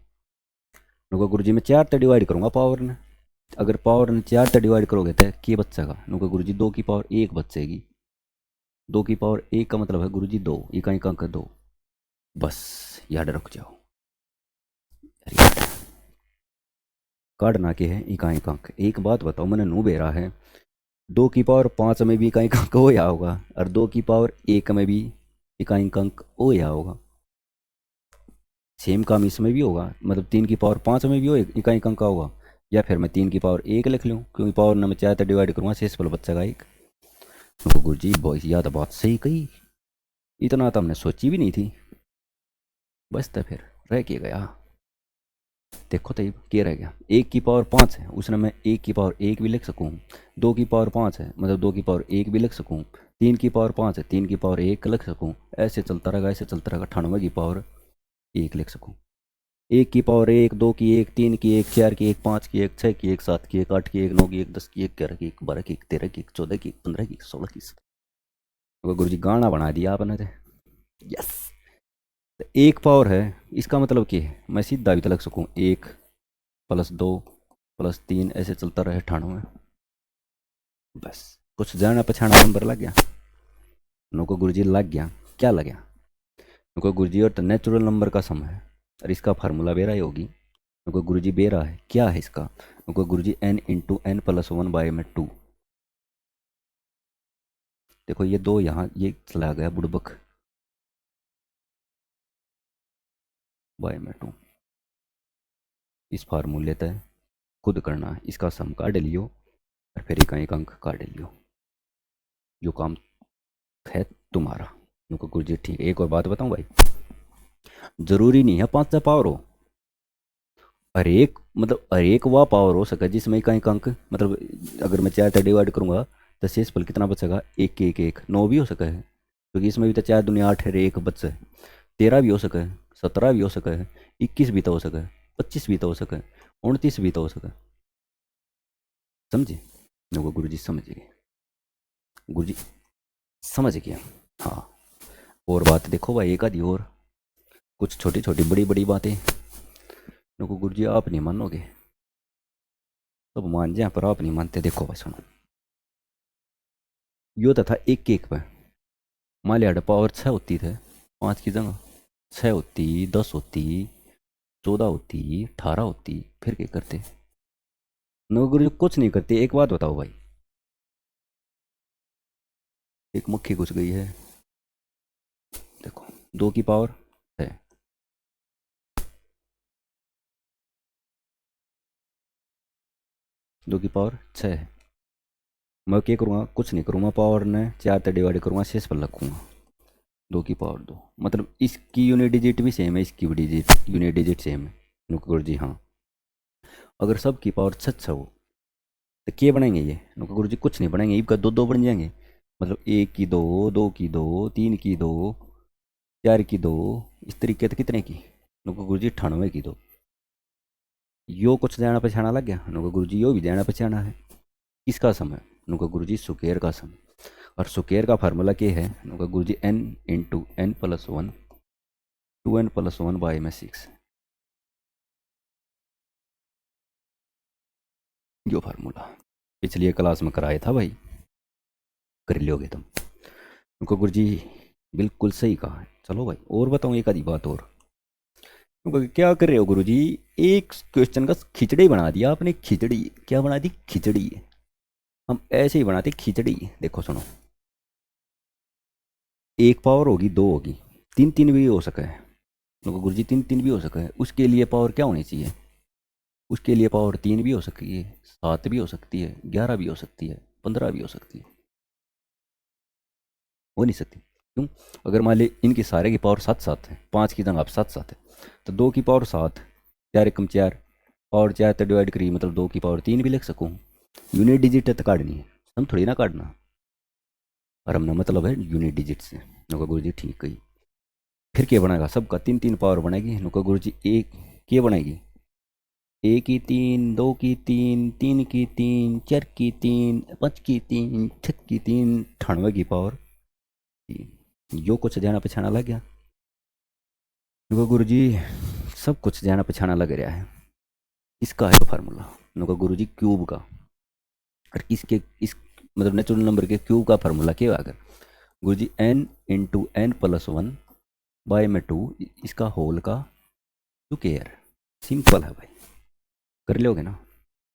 नो गुरु जी मैं 4 से डिवाइड करूँगा पावर ने, अगर पावर ने 4 से डिवाइड करोगे तो के बचेगा, नो गुरु जी 2 की पावर 1 बचेगी, 2 की पावर 1 का मतलब है गुरुजी 2, इकाई का अंक 2। बस याद रख जाओ। यार काटना के है इकाई का अंक। एक बात बताओ, मैंने नू बेरा है, 2 की पावर 5 में भी इकाई का अंक हो या होगा, और 2 की पावर 1 में भी इकाई का अंक हो या होगा। सेम काम इसमें भी होगा, मतलब 3 की पावर 5 में भी हो इकाई का अंक होगा, या फिर मैं 3 की पावर 1 लिख लूँ, क्योंकि पावर ना मैं चाहे तो डिवाइड करूँगा, शेष पल बच्चा एक। तो गुरुजी बॉयस या तो बात सही कही, इतना तो हमने सोची भी नहीं थी। बस तो फिर रह के गया। देखो तो क्या रह गया, 1 की पावर 5 है, उसने मैं 1 की पावर 1 भी लिख सकूँ, 2 की पावर 5 है मतलब 2 की पावर 1 भी लिख सकूँ, 3 की पावर 5 है 3 की पावर 1 लिख सकूँ, ऐसे चलता रहेगा, ऐसे चलता रहेगा, 98 की पावर 1 लिख सकूँ। 1 की पावर 1, 2 की 1, 3 की 1, 4 की 1, 5 की 1, 6 की 1, 7 की 1, 8 की 1, 9 की 1, 10 की 1, 11 की 1, 12 की 1, 13 की 1, 14 की 1, 15 की 1, 16 की 1। गुरु जी गाना बना दिया आपने तो। यस। तो 1 पावर है, इसका मतलब क्या है, मैं सीधा भी तो लग सकूँ, 1 प्लस 2 प्लस 3, ऐसे चलता रहे 98। बस कुछ जाना पछाना नंबर लग गया। नुको गुरुजी लग गया, क्या लग गया, नुको गुरुजी और तो नेचुरल नंबर का सम है, और इसका फार्मूला बेरा ही होगी। नुको गुरुजी बेरा है, क्या है इसका, नुको गुरुजी n into n plus 1 by में 2। देखो ये 2 यहाँ ये चला गया बुड़बक, बाय में 2। इस फार्मूले तय खुद करना है, इसका सम काट लियो और फिर एक अंक काट लियो, जो काम है तुम्हारा। नुको गुरुजी ठीक। एक और बात बताऊं भाई, जरूरी नहीं है 5 से पावर हो, हर एक मतलब हर एक वह पावर हो सके जिसमें कहीं का अंक, मतलब अगर मैं 4 से डिवाइड करूंगा तो शेष पल कितना बचेगा, 1 के 1 1 9 भी हो सका है, क्योंकि इसमें भी तो 4 दुनिया 8 है, एक बच्चा है, 13 भी हो सका है, 17 भी हो सका है, 21 भी तो हो सका है, 25 भी तो हो सका है, 29 भी तो हो सका है। समझे, नो गुरु जी समझ गए, गुरु जी समझ गया। हाँ, और बात देखो भाई, एक आधी और, कुछ छोटी छोटी बड़ी बड़ी बातें, नो गुरु जी आप नहीं मानोगे, सब मान जाए पर आप नहीं मानते। देखो भाई सुनो, यो तो था 1 के 1 पे, मान लिया पावर 6 होती थे, 5 की जगह 6 होती, 10 होती, 14 होती, 18 होती, फिर क्या करते, नो गुरु जी कुछ नहीं करते। एक बात बताओ भाई, एक मुट्ठी घुस गई है, देखो 2 की पावर है, 2 की पावर 6 है, मैं क्या करूँगा, कुछ नहीं करूँगा, पावर ने 4 से डिवाइड करूँगा, शेष पर रखूँगा, 2 की पावर 2, मतलब इसकी यूनिट डिजिट भी सेम है, इसकी भी डिजिट यूनिट डिजिट सेम है। नुकुर जी हाँ, अगर सब की पावर 6 हो तो क्या बनाएंगे ये, नुकुर गुरु जी कुछ नहीं बनाएंगे, इनका 2 2 बन जाएंगे, मतलब 1 की 2, 2 की 2, 3 की 2, 4 की 2, इस तरीके से कितने की, नुकुर गुरु जी 98 की 2। यो कुछ जाना पछाना लग गया, नुकुर गुरु जी यो भी जाना पछाना है, किसका सम है, नुकुर गुरु जी सुकेर का सम, और सुकेर का फार्मूला क्या है, नुकुर गुरु जी n into n plus 1 2n plus 1 by में 6, जो फार्मूला पिछली क्लास में कराया था भाई, कर लोगे तुम। उनको गुरुजी बिल्कुल सही कहा है। चलो भाई और बताऊँ एक आधी बात और, उनको क्या कर रहे हो गुरुजी, एक क्वेश्चन का खिचड़ी बना दिया आपने, खिचड़ी क्या बना दी, खिचड़ी, हम ऐसे ही बनाते खिचड़ी। देखो सुनो, 1 पावर होगी, 2 होगी, 3 3 भी हो सका है, उनको गुरुजी 3 3 भी हो सका है, उसके लिए पावर क्या होनी चाहिए, उसके लिए पावर 3 भी हो सकती है, 7 भी हो सकती है, 11 भी हो सकती है, 15 भी हो सकती है, हो नहीं सकती क्यों, अगर मान ली इनकी सारे की पावर 7 7 है, 5 की जगह आप 7 7 है, तो 2 की पावर 7, 4 एकम 4, और 4 तो डिवाइड करी, मतलब 2 की पावर 3 भी लिख सकूँ, यूनिट डिजिट है तो काटनी है, हम थोड़ी ना काटना, और हमने मतलब है यूनिट डिजिट से। नुका गुरु जी ठीक कही, फिर क्या बनेगा, सबका 3 3 पावर बनेगी, नुका गुरु जी एक क्या बनेगी, 1 की 3, 2 की 3, 3 की 3, 4 की 3, 5 की 3, 6 की 3, 98 की पावर 3। यो कुछ जाना पछाना लग गया, नुका गुरु जी सब कुछ जाना पछाना लग रहा है, इसका है फार्मूला, नुका गुरु जी क्यूब का, और इसके इस मतलब नेचुरल नंबर के क्यूब का फार्मूला क्या होगा, गुरु जी n × n+1 बाय में 2 इसका होल का स्क्वायर। सिंपल है भाई, कर लोगे ना।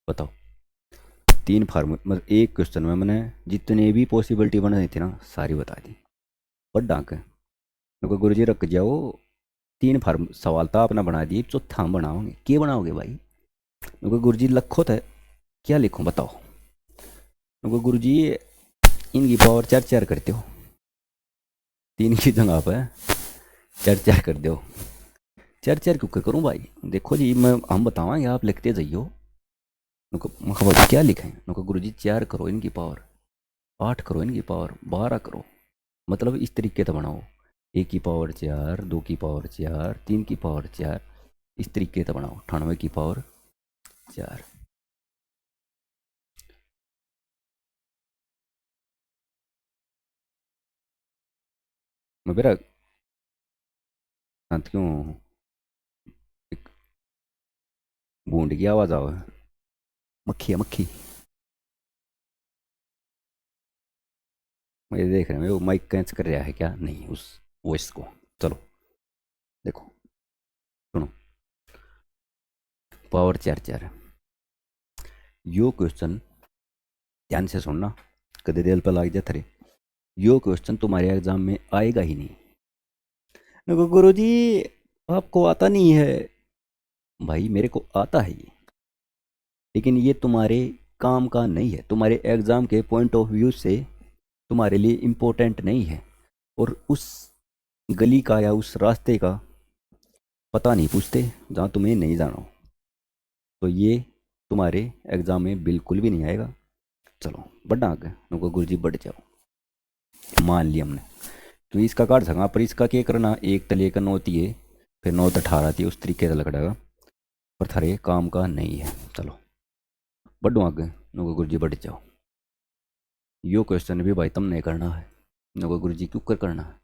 बताओ, 3 फार्मूला मतलब एक क्वेश्चन में मैंने जितने भी पॉसिबिलिटी बनाई थी ना सारी बता दी। बट डाक मेरे गुरु जी रख जाओ, 3 फार्म सवाल था अपना बना दिए, चौथा हम बनाओगे। क्या बनाओगे भाई? मेरे को गुरु जी लखो तो क्या लिखूं बताओ। मेरे को गुरु जी इनकी पावर 4 करते हो, 3 की जगह पर 4 कर दो। 4 क्यों करूँ भाई? देखो जी मैं हम बतावाएंगे, आप लिखते जाइयो। मतलब क्या लिखें? उनको गुरु जी 4 करो इनकी पावर, 8 करो इनकी पावर, 12 करो। मतलब इस तरीके से बनाओ, 1 की पावर 4, 2 की पावर 4, 3 की पावर 4, इस तरीके से बनाओ। 98 की पावर 4। मैं बेरा शांत क्यों? एक बूंद की आवाज़ आओ। मक्खी है मक्खी। मैं देख रहे हैं वो माइक कैच कर रहा है क्या नहीं उस वॉइस को। चलो देखो, सुनो, पावर 4 यो क्वेश्चन ध्यान से सुनना, कदे दिल पर लग जाता रे। यो क्वेश्चन तुम्हारे एग्जाम में आएगा ही नहीं। देखो गुरु जी आपको आता नहीं है। भाई मेरे को आता है ये, लेकिन ये तुम्हारे काम का नहीं है, तुम्हारे एग्जाम के पॉइंट ऑफ व्यू से तुम्हारे लिए इम्पोर्टेंट नहीं है। और उस गली का या उस रास्ते का पता नहीं पूछते जहाँ तुम्हें नहीं जाना हो। तो ये तुम्हारे एग्जाम में बिल्कुल भी नहीं आएगा। चलो बढ़ना आगे, उनको गुरु जी बढ़ जाओ। मान लिया हमने, तो इसका काट सका, पर इसका क्या करना, एक तले का 9 है, फिर 9 18 थी, उस तरीके से लगड़ेगा, पर थारे काम का नहीं है। चलो बढ़ो आगे, उनको गुरु जी बढ़ जाओ। यो क्वेश्चन भी भाई तुमने करना है। उनको गुरु जी क्यों कर करना है?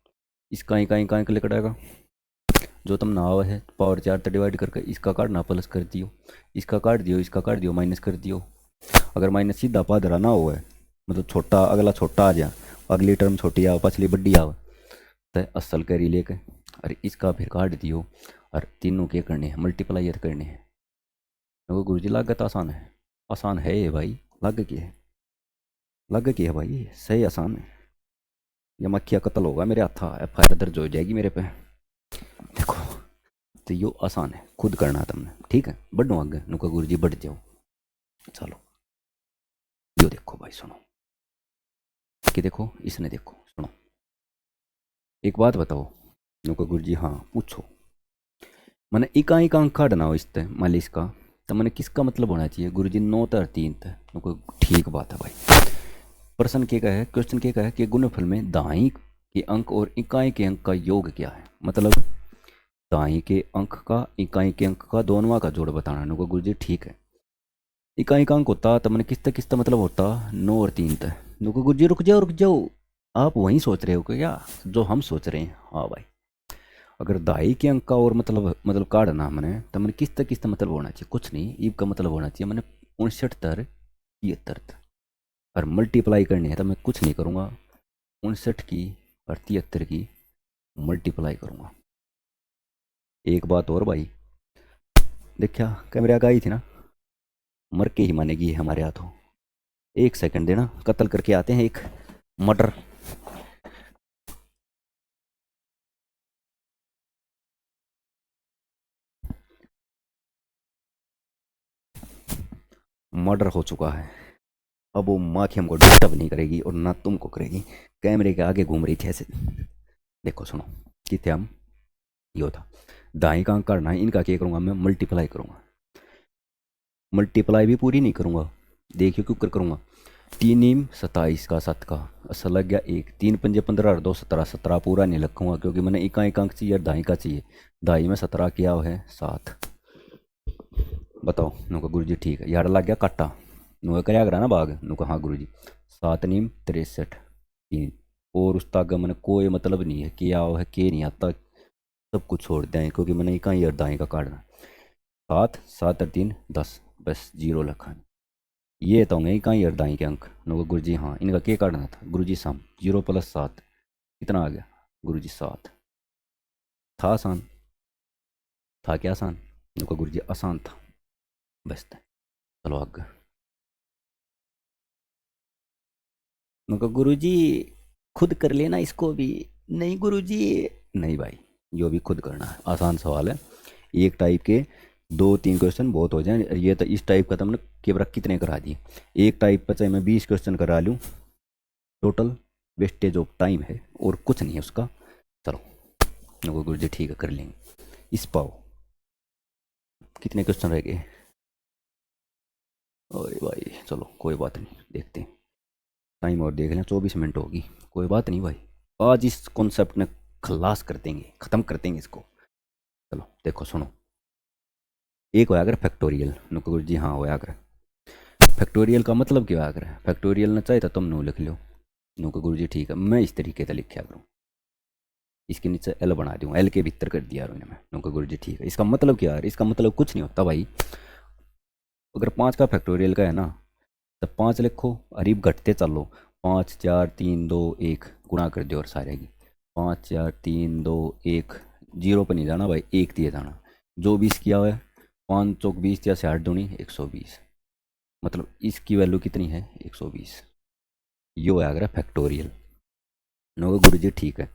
इसका ही का लिखड़ेगा जो तुम नाव है, पावर 4 से डिवाइड करके इसका काटना, प्लस कर दियो, इसका काट दियो, इसका काट दियो, माइनस कर दियो। अगर माइनस सीधा पादरा ना हुआ है, मतलब छोटा अगला छोटा आ जा, अगली टर्म छोटी आओ, पछली बड्डी आओ, तो असल कैरी लेके और इसका फिर काट दियो। और तीनों के करने हैं, मल्टीप्लायर करने हैं। तो गुरु जी लागत आसान है, आसान है ये भाई। लग की है, लग की है भाई, सही आसान है। ये मक्खिया कत्ल होगा मेरे हाथ, एफ आई आर दर्ज हो जाएगी मेरे पे। देखो, तो यो आसान है, खुद करना तुमने, ठीक है। बढ़ो आगे, नुका गुरु जी बढ़ जाओ। चलो यो देखो भाई, सुनो कि देखो इसने, देखो सुनो, एक बात बताओ। नुका गुरु जी हाँ पूछो। मैंने इका अंक काटना हो इसते मान ली इसका, तो मैंने किसका मतलब होना चाहिए? गुरु जी 9 और 3 थे। नुका ठीक बात है भाई। प्रश्न क्या का है, क्वेश्चन क्या का है कि गुणनफल में दाई के अंक और इकाई के अंक का योग क्या है? मतलब दाई के अंक का इकाई के अंक का दोनों का जोड़ बताना। नुका गुरु जी ठीक है। इकाई का अंक होता तो मैंने किसता मतलब होता 9 और 3 तक। नुका गुरु जी रुक जाओ रुक जाओ, आप वहीं सोच रहे हो क्या जो हम सोच रहे हैं? हाँ भाई, अगर दाई के अंक का और मतलब काटना मैंने, तो मैंने किसता मतलब होना चाहिए? कुछ नहीं, ईब का मतलब होना चाहिए मैंने 59 तर 73। और मल्टीप्लाई करनी है तो मैं कुछ नहीं करूँगा, 59 की और 73 की मल्टीप्लाई करूँगा। एक बात और भाई, देखा कैमरा का आई थी ना, मर के ही मानेगी हमारे हाथों। एक सेकंड देना, कत्ल करके आते हैं एक मर्डर। मर्डर हो चुका है, अब वो माँ की हमको डिस्टर्ब नहीं करेगी और ना तुमको करेगी। कैमरे के आगे घूम रही थी ऐसे। देखो सुनो, कितने हम यो था, दाएं का अंक करना है, इनका क्या करूँगा मैं? मल्टीप्लाई करूँगा। मल्टीप्लाई भी पूरी नहीं करूँगा, देखियो क्यों कर करूँगा। 3 नीम 27 का 7 का असर लग गया एक, 3 पंजे 15 और 2 17, 17 पूरा नहीं लिखूँगा क्योंकि मैंने एक अंक चाहिए और दाई का चाहिए। दाई में 17 किया है 7। बताओ नुका गुरु जी ठीक है, यार लग गया काटा। नुका कराया करा ना बाग, नुका हाँ गुरु जी। 7 नीम 63 3, और उस तागा मैंने कोई मतलब नहीं है कि आओ है के नहीं आता, सब कुछ छोड़ दें क्योंकि मैंने इकाई और दाई का काटना। 7 7 और 3 10, बस जीरो लिखा। ये तो होंगे इकाई और दाई के अंक। नुका गुरु जी हाँ, इनका क्या काटना था? गुरु जी सम 0 + 7 कितना आ गया गुरुजी 7। था आसान? था क्या आसान? उनका गुरुजी आसान था। बस चलो आगे। उनका गुरुजी खुद कर लेना इसको भी। नहीं गुरुजी, नहीं भाई, जो भी खुद करना है। आसान सवाल है, एक टाइप के 2-3 क्वेश्चन बहुत हो जाए। ये तो इस टाइप का तुमने केवल कितने करा दिए? एक टाइप पर चाहे मैं 20 क्वेश्चन करा लूँ, टोटल वेस्टेज ऑफ टाइम है और कुछ नहीं है उसका। चलो उनको गुरु जी ठीक है कर लेंगे। इस पाओ कितने क्वेश्चन रह गए? अरे भाई चलो कोई बात नहीं, देखते हैं टाइम और देख लें। 24 मिनट होगी, कोई बात नहीं भाई। आज इस कॉन्सेप्ट ने खलास कर देंगे, ख़त्म कर देंगे इसको। चलो देखो सुनो, एक होया कर फैक्टोरियल। नुको गुरु जी हाँ होया कर। फैक्टोरियल का मतलब क्या होया कर? फैक्टोरियल ने चाहे तो तुम नो लिख लो। नुको गुरु जी ठीक है, मैं इस तरीके से लिखा करूँ, इसके नीचे एल बना दूँ, एल के भीतर कर दिया मैंने। नुको गुरु जी ठीक है। इसका मतलब क्या है? इसका मतलब कुछ नहीं होता भाई। अगर 5 का फैक्टोरियल का है ना, तो 5 लिखो, अरीब घटते चलो। 5 4 3 2 1 गुणा कर दो और सारे की। 5 4 3 2 1, जीरो पर नहीं जाना भाई, एक दिए जाना। जो 20 किया हुआ है, 5 चौक 20 या 60 दूनी 120, मतलब इसकी वैल्यू कितनी है? 120। यो है अगर फैक्टोरियल। नो का गुरु जी ठीक है।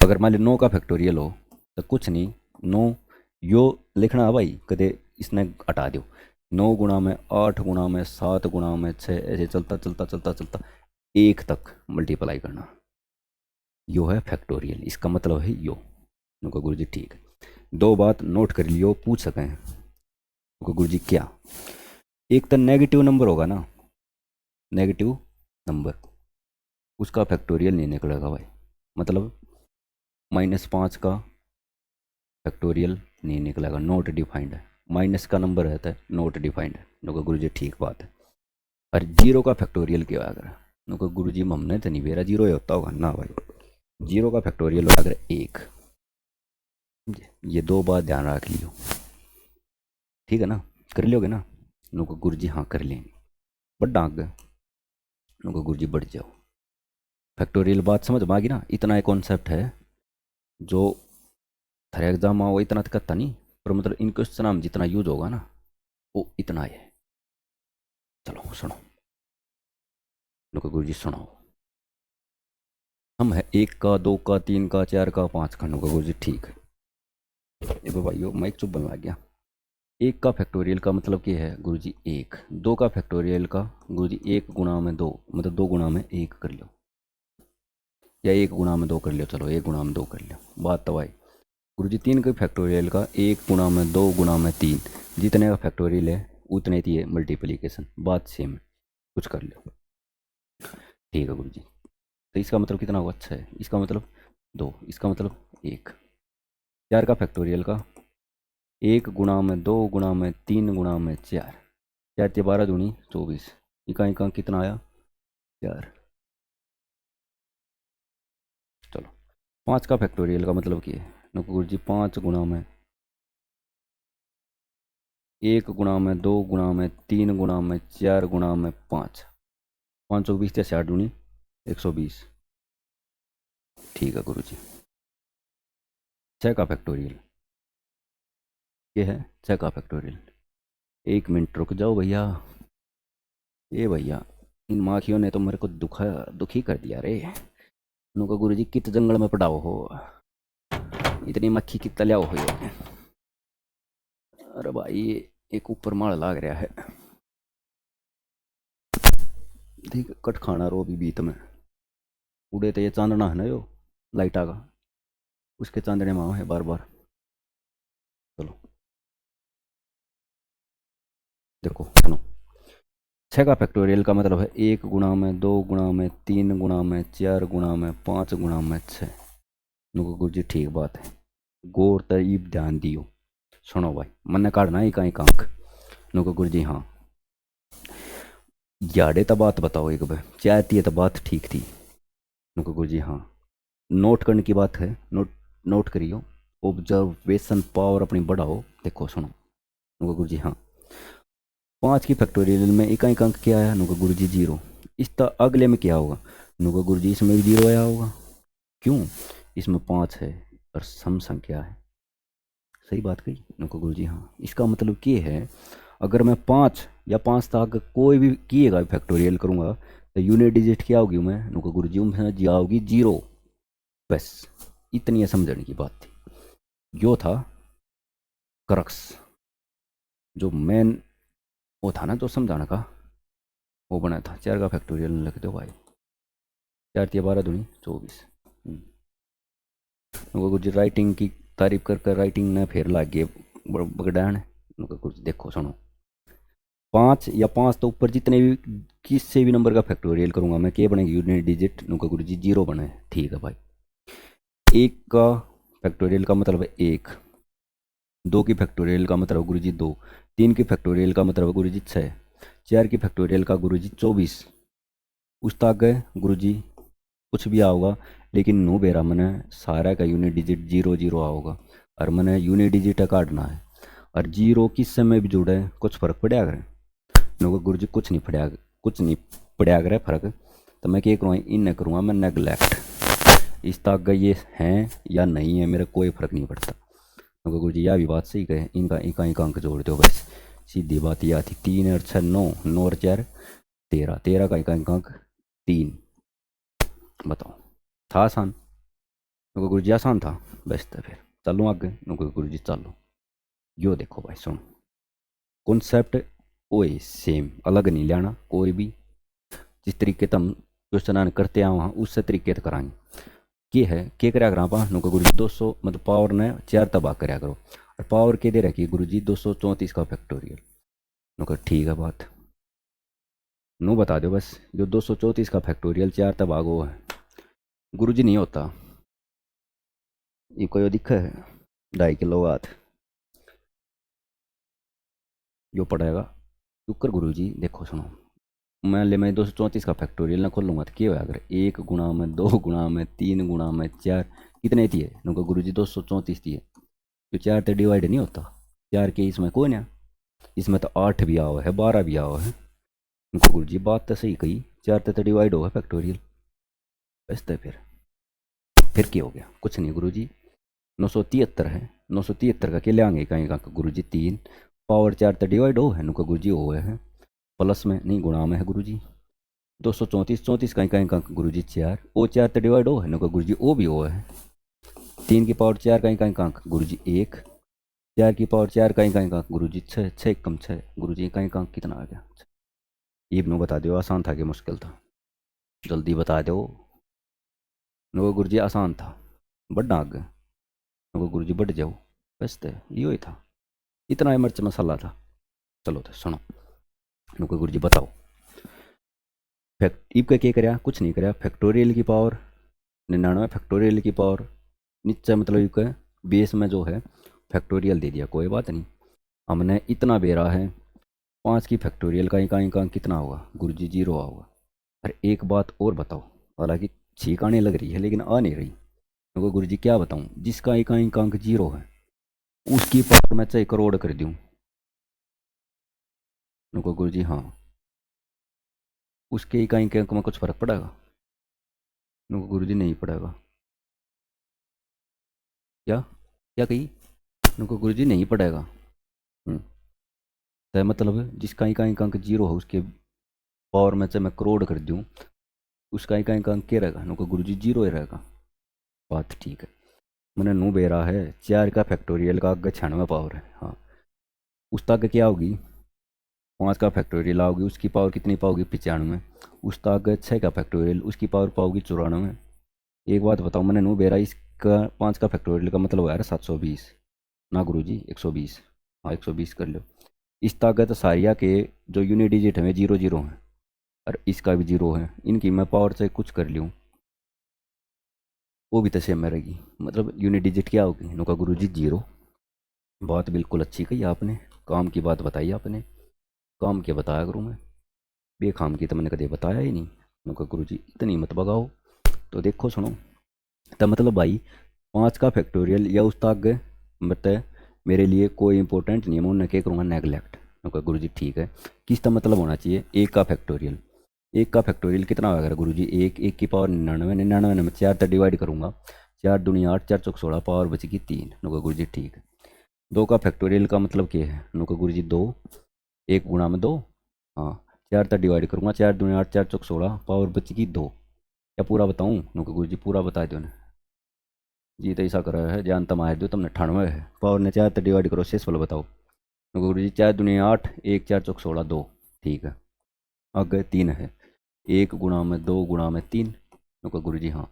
अगर मान लो 9 का फैक्टोरियल हो तो कुछ नहीं, 9 यो लिखना है भाई, कदे इसने हटा दो। 9 गुणा में 8 गुणा में 7 गुणा में 6, ऐसे चलता चलता चलता चलता 1 तक मल्टीप्लाई करना। यो है फैक्टोरियल, इसका मतलब है यो। उनका गुरु जी ठीक है। दो बात नोट कर लियो, पूछ सकें उनका गुरु जी क्या? एक तो नेगेटिव नंबर होगा ना, नेगेटिव नंबर, उसका फैक्टोरियल नहीं निकलेगा भाई। मतलब -5 का फैक्टोरियल नहीं निकलेगा, नॉट डिफाइंड है। माइनस का नंबर रहता है, नॉट डिफाइंड है। उनका गुरु जी ठीक बात है। और जीरो का फैक्टोरियल क्या अगर? उनका गुरु जी हमने तो नहीं बेरा जीरो ही होता होगा ना भाई। जीरो का फैक्टोरियल होगा अगर 1। ये दो बात ध्यान रख लियो, ठीक है ना? कर लियोगे ना? उनका गुरु जी हाँ कर लेंगे। बट डाक गए उनका गुरु जी बढ़ जाओ। फैक्टोरियल बात समझ में आ गई ना? इतना एक कॉन्सेप्ट है जो थारे एग्जाम में वो इतना तक नहीं, पर मतलब इन क्वेश्चन में जितना यूज होगा ना वो इतना है। चलो सुनो, उनका गुरु जी सुनाओ। हम है 1 का 2 का 3 का 4 का 5 का। उनका गुरु जी ठीक है। ये भाइयों माइक चुप बन लग गया। 1 का फैक्टोरियल का मतलब क्या है गुरु जी? 1। 2 का फैक्टोरियल का गुरु जी 1 गुणा में 2, मतलब 2 गुणा में 1 कर लो, या 1 गुणा में 2 कर लो। चलो 1 गुणा में 2 कर लो, बात तो भाई। गुरु जी 3 के फैक्टोरियल का 1 गुणा में 2 गुणा में 3, जितने का फैक्टोरियल है उतने की है मल्टीप्लीकेशन, बात सेम है। कुछ कर लो, ठीक है गुरु जी। तो इसका मतलब कितना हुआ? 6। इसका मतलब 2, इसका मतलब 1। 4 का फैक्टोरियल का 1 गुणा में 2 गुणा में 3 गुणा में 4, 4 × 12 = 24। इका इका कितना आया? 4। चलो 5 का फैक्टोरियल का मतलब क्या है? नको गुरु जी 5 गुणा में 1 गुणा में 2 गुणा में 3 गुणा में 4 गुणा में 5, 520 या 60 × 120, ठीक है गुरु जी। 6 का फैक्टोरियल ये है, 6 का फैक्टोरियल। 1 मिनट रुक जाओ भैया। ये भैया इन माखियों ने तो मेरे को दुखी कर दिया रे। उनका गुरु जी कित जंगल में पड़ाओ हो, इतनी मक्खी कितना लियाओ हो ये। अरे भाई एक ऊपर माल लाग रहा है, ठीक कट खाना रो भी बीत में। उड़े तो ये चांदना है ना यो लाइटा का, उसके चांदने में है बार बार। चलो देखो सुनो, 6 का फैक्टोरियल का मतलब है 1 गुणा में 2 गुणा में 3 गुणा में 4 गुणा में 5 गुणा में 6। नुको गुरु जी ठीक बात है, गौर तरीब ध्यान दियो। सुनो भाई मन काटना एक एक आंख। नुको गुरु जी हाँ, याडे तो बात बताओ एक बार, चाहती है तो बात ठीक थी। नुको गुरु जी हाँ, नोट करने की बात है, नोट नोट करियो। ऑब्जर्वेशन पावर अपनी बढ़ाओ। देखो सुनो नुको गुरु जी हाँ, 5 की फैक्टोरियल में एक अंक क्या आया? नुको गुरु जी 0। इस अगले में क्या होगा? नुको गुरु जी इसमें भी 0 आया होगा। क्यों, इसमें 5 है और सम संख्या है। सही बात कही नुको गुरुजी। हाँ, इसका मतलब ये है, अगर मैं 5 या 5 तक कोई भी किएगा फैक्टोरियल करूँगा तो यूनिट डिजिट क्या होगी मैं नुको गुरुजी, उसमें जी आओगी 0। बस इतनी समझने की बात थी। जो था क्रक्स, जो मेन वो था ना, जो समझाने का वो बना था। 4 का फैक्टोरियल लिख दो भाई, 4 तिया 12 दूनी 24। वो कुछ राइटिंग की तारीफ कर कर राइटिंग ने फिर लाग गए बगड़ान। कुछ देखो सुनो, 5 या 5 तो ऊपर जितने भी किससे भी नंबर का फैक्टोरियल करूंगा मैं, क्या बनेगी यूनिट डिजिट नुका गुरु जी 0 बने। ठीक है भाई। 1 का फैक्टोरियल का मतलब है 1, 2 की फैक्टोरियल का मतलब गुरु जी 2, 3 की फैक्टोरियल का मतलब गुरु जी 6, 4 की फैक्टोरियल का गुरु जी 24। उस तक गुरु जी कुछ भी आओगा, लेकिन नो बेरा मैंने सारा का यूनिट डिजिट 0 आओगा और मैंने यूनिट डिजिट काटना है। और 0 किस समय भी जुड़े कुछ फर्क पड़ा करे नो गुरु जी, कुछ नहीं पड़ा करे फर्क। तो मैं क्या करूँगा, इन करूँगा मैं नेगलेक्ट। इस तक ये हैं या नहीं है मेरा कोई फर्क नहीं पड़ता। तो गुरु जी यह भी बात सही कहे, इनका एक अंक जोड़ दो बस, सीधी बात यह थी। 3 और 6 9, 9 और 4 13, 13 का एक अंक 3। बताओ, था आसान? नुको गुरु जी आसान था। बस तो फिर चलो आगे। नुको गुरु जी चलो, यो देखो भाई सुनो, कॉन्सेप्ट ओए सेम, अलग नहीं लेना कोई भी। जिस तरीके से हम क्वेश्चन करते हैं वहाँ उस तरीके से कराएंगे। ये है क्या करा करा पा नुको गुरु जी 200 मतलब पावर ने 4 तबाह कराया करो, और पावर के दे रखी गुरु जी 234 का फैक्टोरियल। नुको ठीक है बात, नो बता दो बस, जो 234 का फैक्टोरियल 4 तबाह वो है गुरु जी नहीं होता। ये कोई दिखा है 2.5 किलो हाथ जो पड़ेगा शुक्र गुरु जी। देखो सुनो, मान ले मैं 234 का फैक्टोरियल ना खोलूंगा तो क्या होगा, अगर 1 गुणा में 2 गुणा में 3 गुणा में 4 कितने थी है नुको गुरु जी 234 थी है। तो 4 तो डिवाइड नहीं होता, 4 के इसमें कोई ना, इसमें तो 8 भी आओ है 12 भी आओ है। नुको गुरु जी बात तो सही कही, 4 तो डिवाइड होगा फैक्टोरियल। बस तो फिर क्या हो गया, कुछ नहीं गुरु जी 973 है, 973 का क्या ले आएंगे कहीं का गुरु जी 3, पावर 4 तो डिवाइड हो है नुका गुरु जी हो है प्लस में नहीं गुणा में है गुरु जी। 234 34 कहीं कहीं का गुरु जी 4, ओ 4 तो डिवाइड हो है नुका गुरु जी ओ भी हो है। 3 की पावर 4 कहीं कहीं का गुरु जी 1, 4 की पावर 4 कहीं कहीं का गुरु जी 6, 6 कम 6 गुरु जी कहीं का कितना आ गया। ये नो बता दो आसान था कि मुश्किल था, जल्दी बता दो। नुका गुरु जी आसान था, बढ़ना आगे नुका गुरु जी बढ़ जाओ। बस तो यो ही था, इतना ही मिर्च मसाला था। चलो तो सुनो, नुका गुरु जी बताओ फैक्ट इब का क्या कराया, कुछ नहीं कराया। फैक्टोरियल की पावर 99, फैक्टोरियल की पावर नीचे मतलब इब बेस में जो है फैक्टोरियल दे दिया, कोई बात नहीं। हमने इतना बेरा है 5 की फैक्टोरियल का इका कितना होगा गुरु जी 0 होगा। अरे एक बात और बताओ, हालांकि छींक आने लग रही है लेकिन आ नहीं रही। तो गुरु जी क्या बताऊँ, जिसका इका अंक 0 है उसकी पावर मैं चाहे करोड़ कर दूँ। नुको गुरु जी हाँ, उसके इकाई के अंक में कुछ फर्क पड़ेगा? नुको गुरु जी नहीं पड़ेगा। क्या क्या कही नुको गुरु जी नहीं पड़ेगा। तो मतलब जिसका इकाई का अंक 0 है उसके पावर में चाहे मैं करोड़ कर दूँ, उसका इकाई का अंक क्या रहेगा नुको गुरु जी 0 ही रहेगा। बात ठीक है। मैंने नो बेरा है 4 का फैक्टोरियल का आगे 96 पावर है। हाँ, उस तक क्या होगी 5 का फैक्टोरियल आओगी, उसकी पावर कितनी पाओगी 95। उस तक 6 का फैक्टोरियल उसकी पावर पाओगी 94। एक बात बताओ, मैंने नो बेरा इसका 5 का फैक्टोरियल का मतलब है 720 ना गुरु जी 120। हाँ 120 कर लो। इस ताकत सारिया के जो यूनिट डिजिट है 0 0 है और इसका भी 0 है, इनकी मैं पावर से कुछ कर लूँ वो भी तो सेम रहेगी। मतलब यूनिट डिजिट क्या होगी नुका गुरु जी 0। बात बिल्कुल अच्छी कही आपने, काम की बात बताई आपने। काम क्या बताया करूँ मैं, बेकाम की तो मैंने कभी बताया ही नहीं। नुका गुरु जी इतनी मत भगाओ। तो देखो सुनो, तो मतलब भाई 5 का फैक्टोरियल या उस तक मतलब मेरे लिए कोई इंपॉर्टेंट नहीं है, मैं उन्हें क्या करूँगा नेगलेक्ट। नुका गुरु जी ठीक है, किस का मतलब होना चाहिए 1 का फैक्टोरियल। एक का फैक्टोरियल कितना होगा गुरु जी? एक, एक की पावर 99, 99 में 4 तक डिवाइड करूंगा, 4 दूनी 8, 4 चौक 16, पावर बचेगी 3। नुका गुरु जी ठीक है। दो का फैक्टोरियल का मतलब क्या है? नुका गुरु जी 2, एक गुणा में 2, हाँ 4 तक डिवाइड करूंगा, 4 दूनी 8, 4 चौक 16, पावर बचेगी 2। क्या पूरा बताऊँ? नुका गुरु जी पूरा बता दो ने जी, तो ऐसा करा है जान तमाहे दो तुमने 98 है, पावर ने 4 तक डिवाइड करो, शेष वाला बताओ। नुका गुरु जी 4 दूनी 8, एक 4 चौक 16, 2। ठीक है, आगे 3 है, एक गुणा में 2 गुणा में 3। नुका गुरु जी हाँ,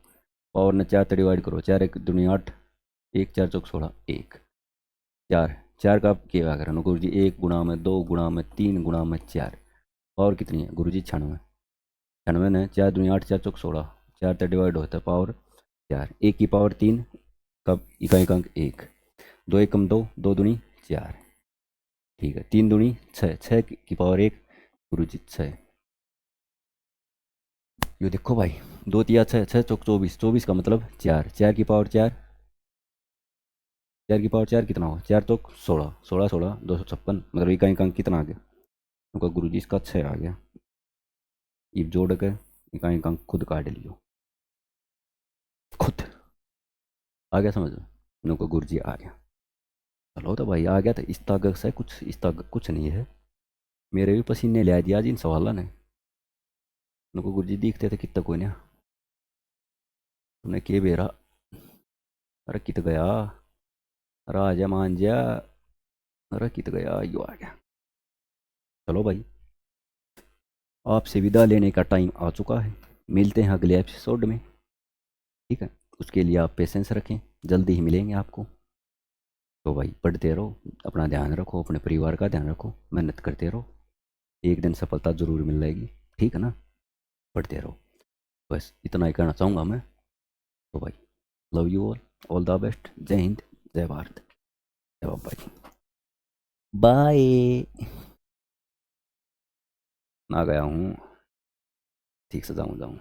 पावर ने 4 तक डिवाइड करो, 4 एक दूनी 8, एक 4 चौक 16, 1। 4, 4 का क्या करें गुरु जी? 1 गुणा में 2 गुणा में 3 गुणा में 4, पावर कितनी है गुरु जी? 96। 96 ने 4 दूनी 8, 4 चौक 16, 4 तक डिवाइड होता है, पावर 4, एक की पावर 3, कब इकाई का अंक 1, 2 एकम 2, 2 दूनी 4। ठीक है, 3 दूनी 6, 6 की पावर 1, गुरु जी 6। ये देखो भाई, 2 तिया 6, 6 चौक 24, 24 का मतलब 4, 4 की पावर 4, 4 की पावर 4 कितना हो? 4 चौक 16, 16 16 256, मतलब इकाई का अंक कितना आ गया? उनका गुरु जी इसका 6 आ गया। ये जोड़ के इकाई का अंक खुद काट लियो, खुद आ गया समझ में? उनका गुरु जी आ गया। चलो तो भाई आ गया, तो इस ताकत से कुछ, इस ताकत कुछ नहीं है, मेरे भी पसीने ले दिया आज इन सवालों ने। उनको गुरु जी दिखते थे कितना कोई ना, तुमने के बेरा, अरे कित गया राजा मान जा, अरे कित गया यो आ गया। चलो भाई, आपसे विदा लेने का टाइम आ चुका है, मिलते हैं अगले एपिसोड में। ठीक है, उसके लिए आप पेशेंस रखें, जल्दी ही मिलेंगे आपको। तो भाई पढ़ते रहो, अपना ध्यान रखो, अपने परिवार का ध्यान रखो, मेहनत करते रहो, एक दिन सफलता ज़रूर मिल जाएगी। ठीक है ना? पढ़ते रहो, बस इतना ही कहना चाहूँगा मैं। तो भाई love you all the best, जय हिंद, जय भारत, जय बाबा जी, बाय। आ गया हूँ, ठीक से जाऊँ जाऊँ।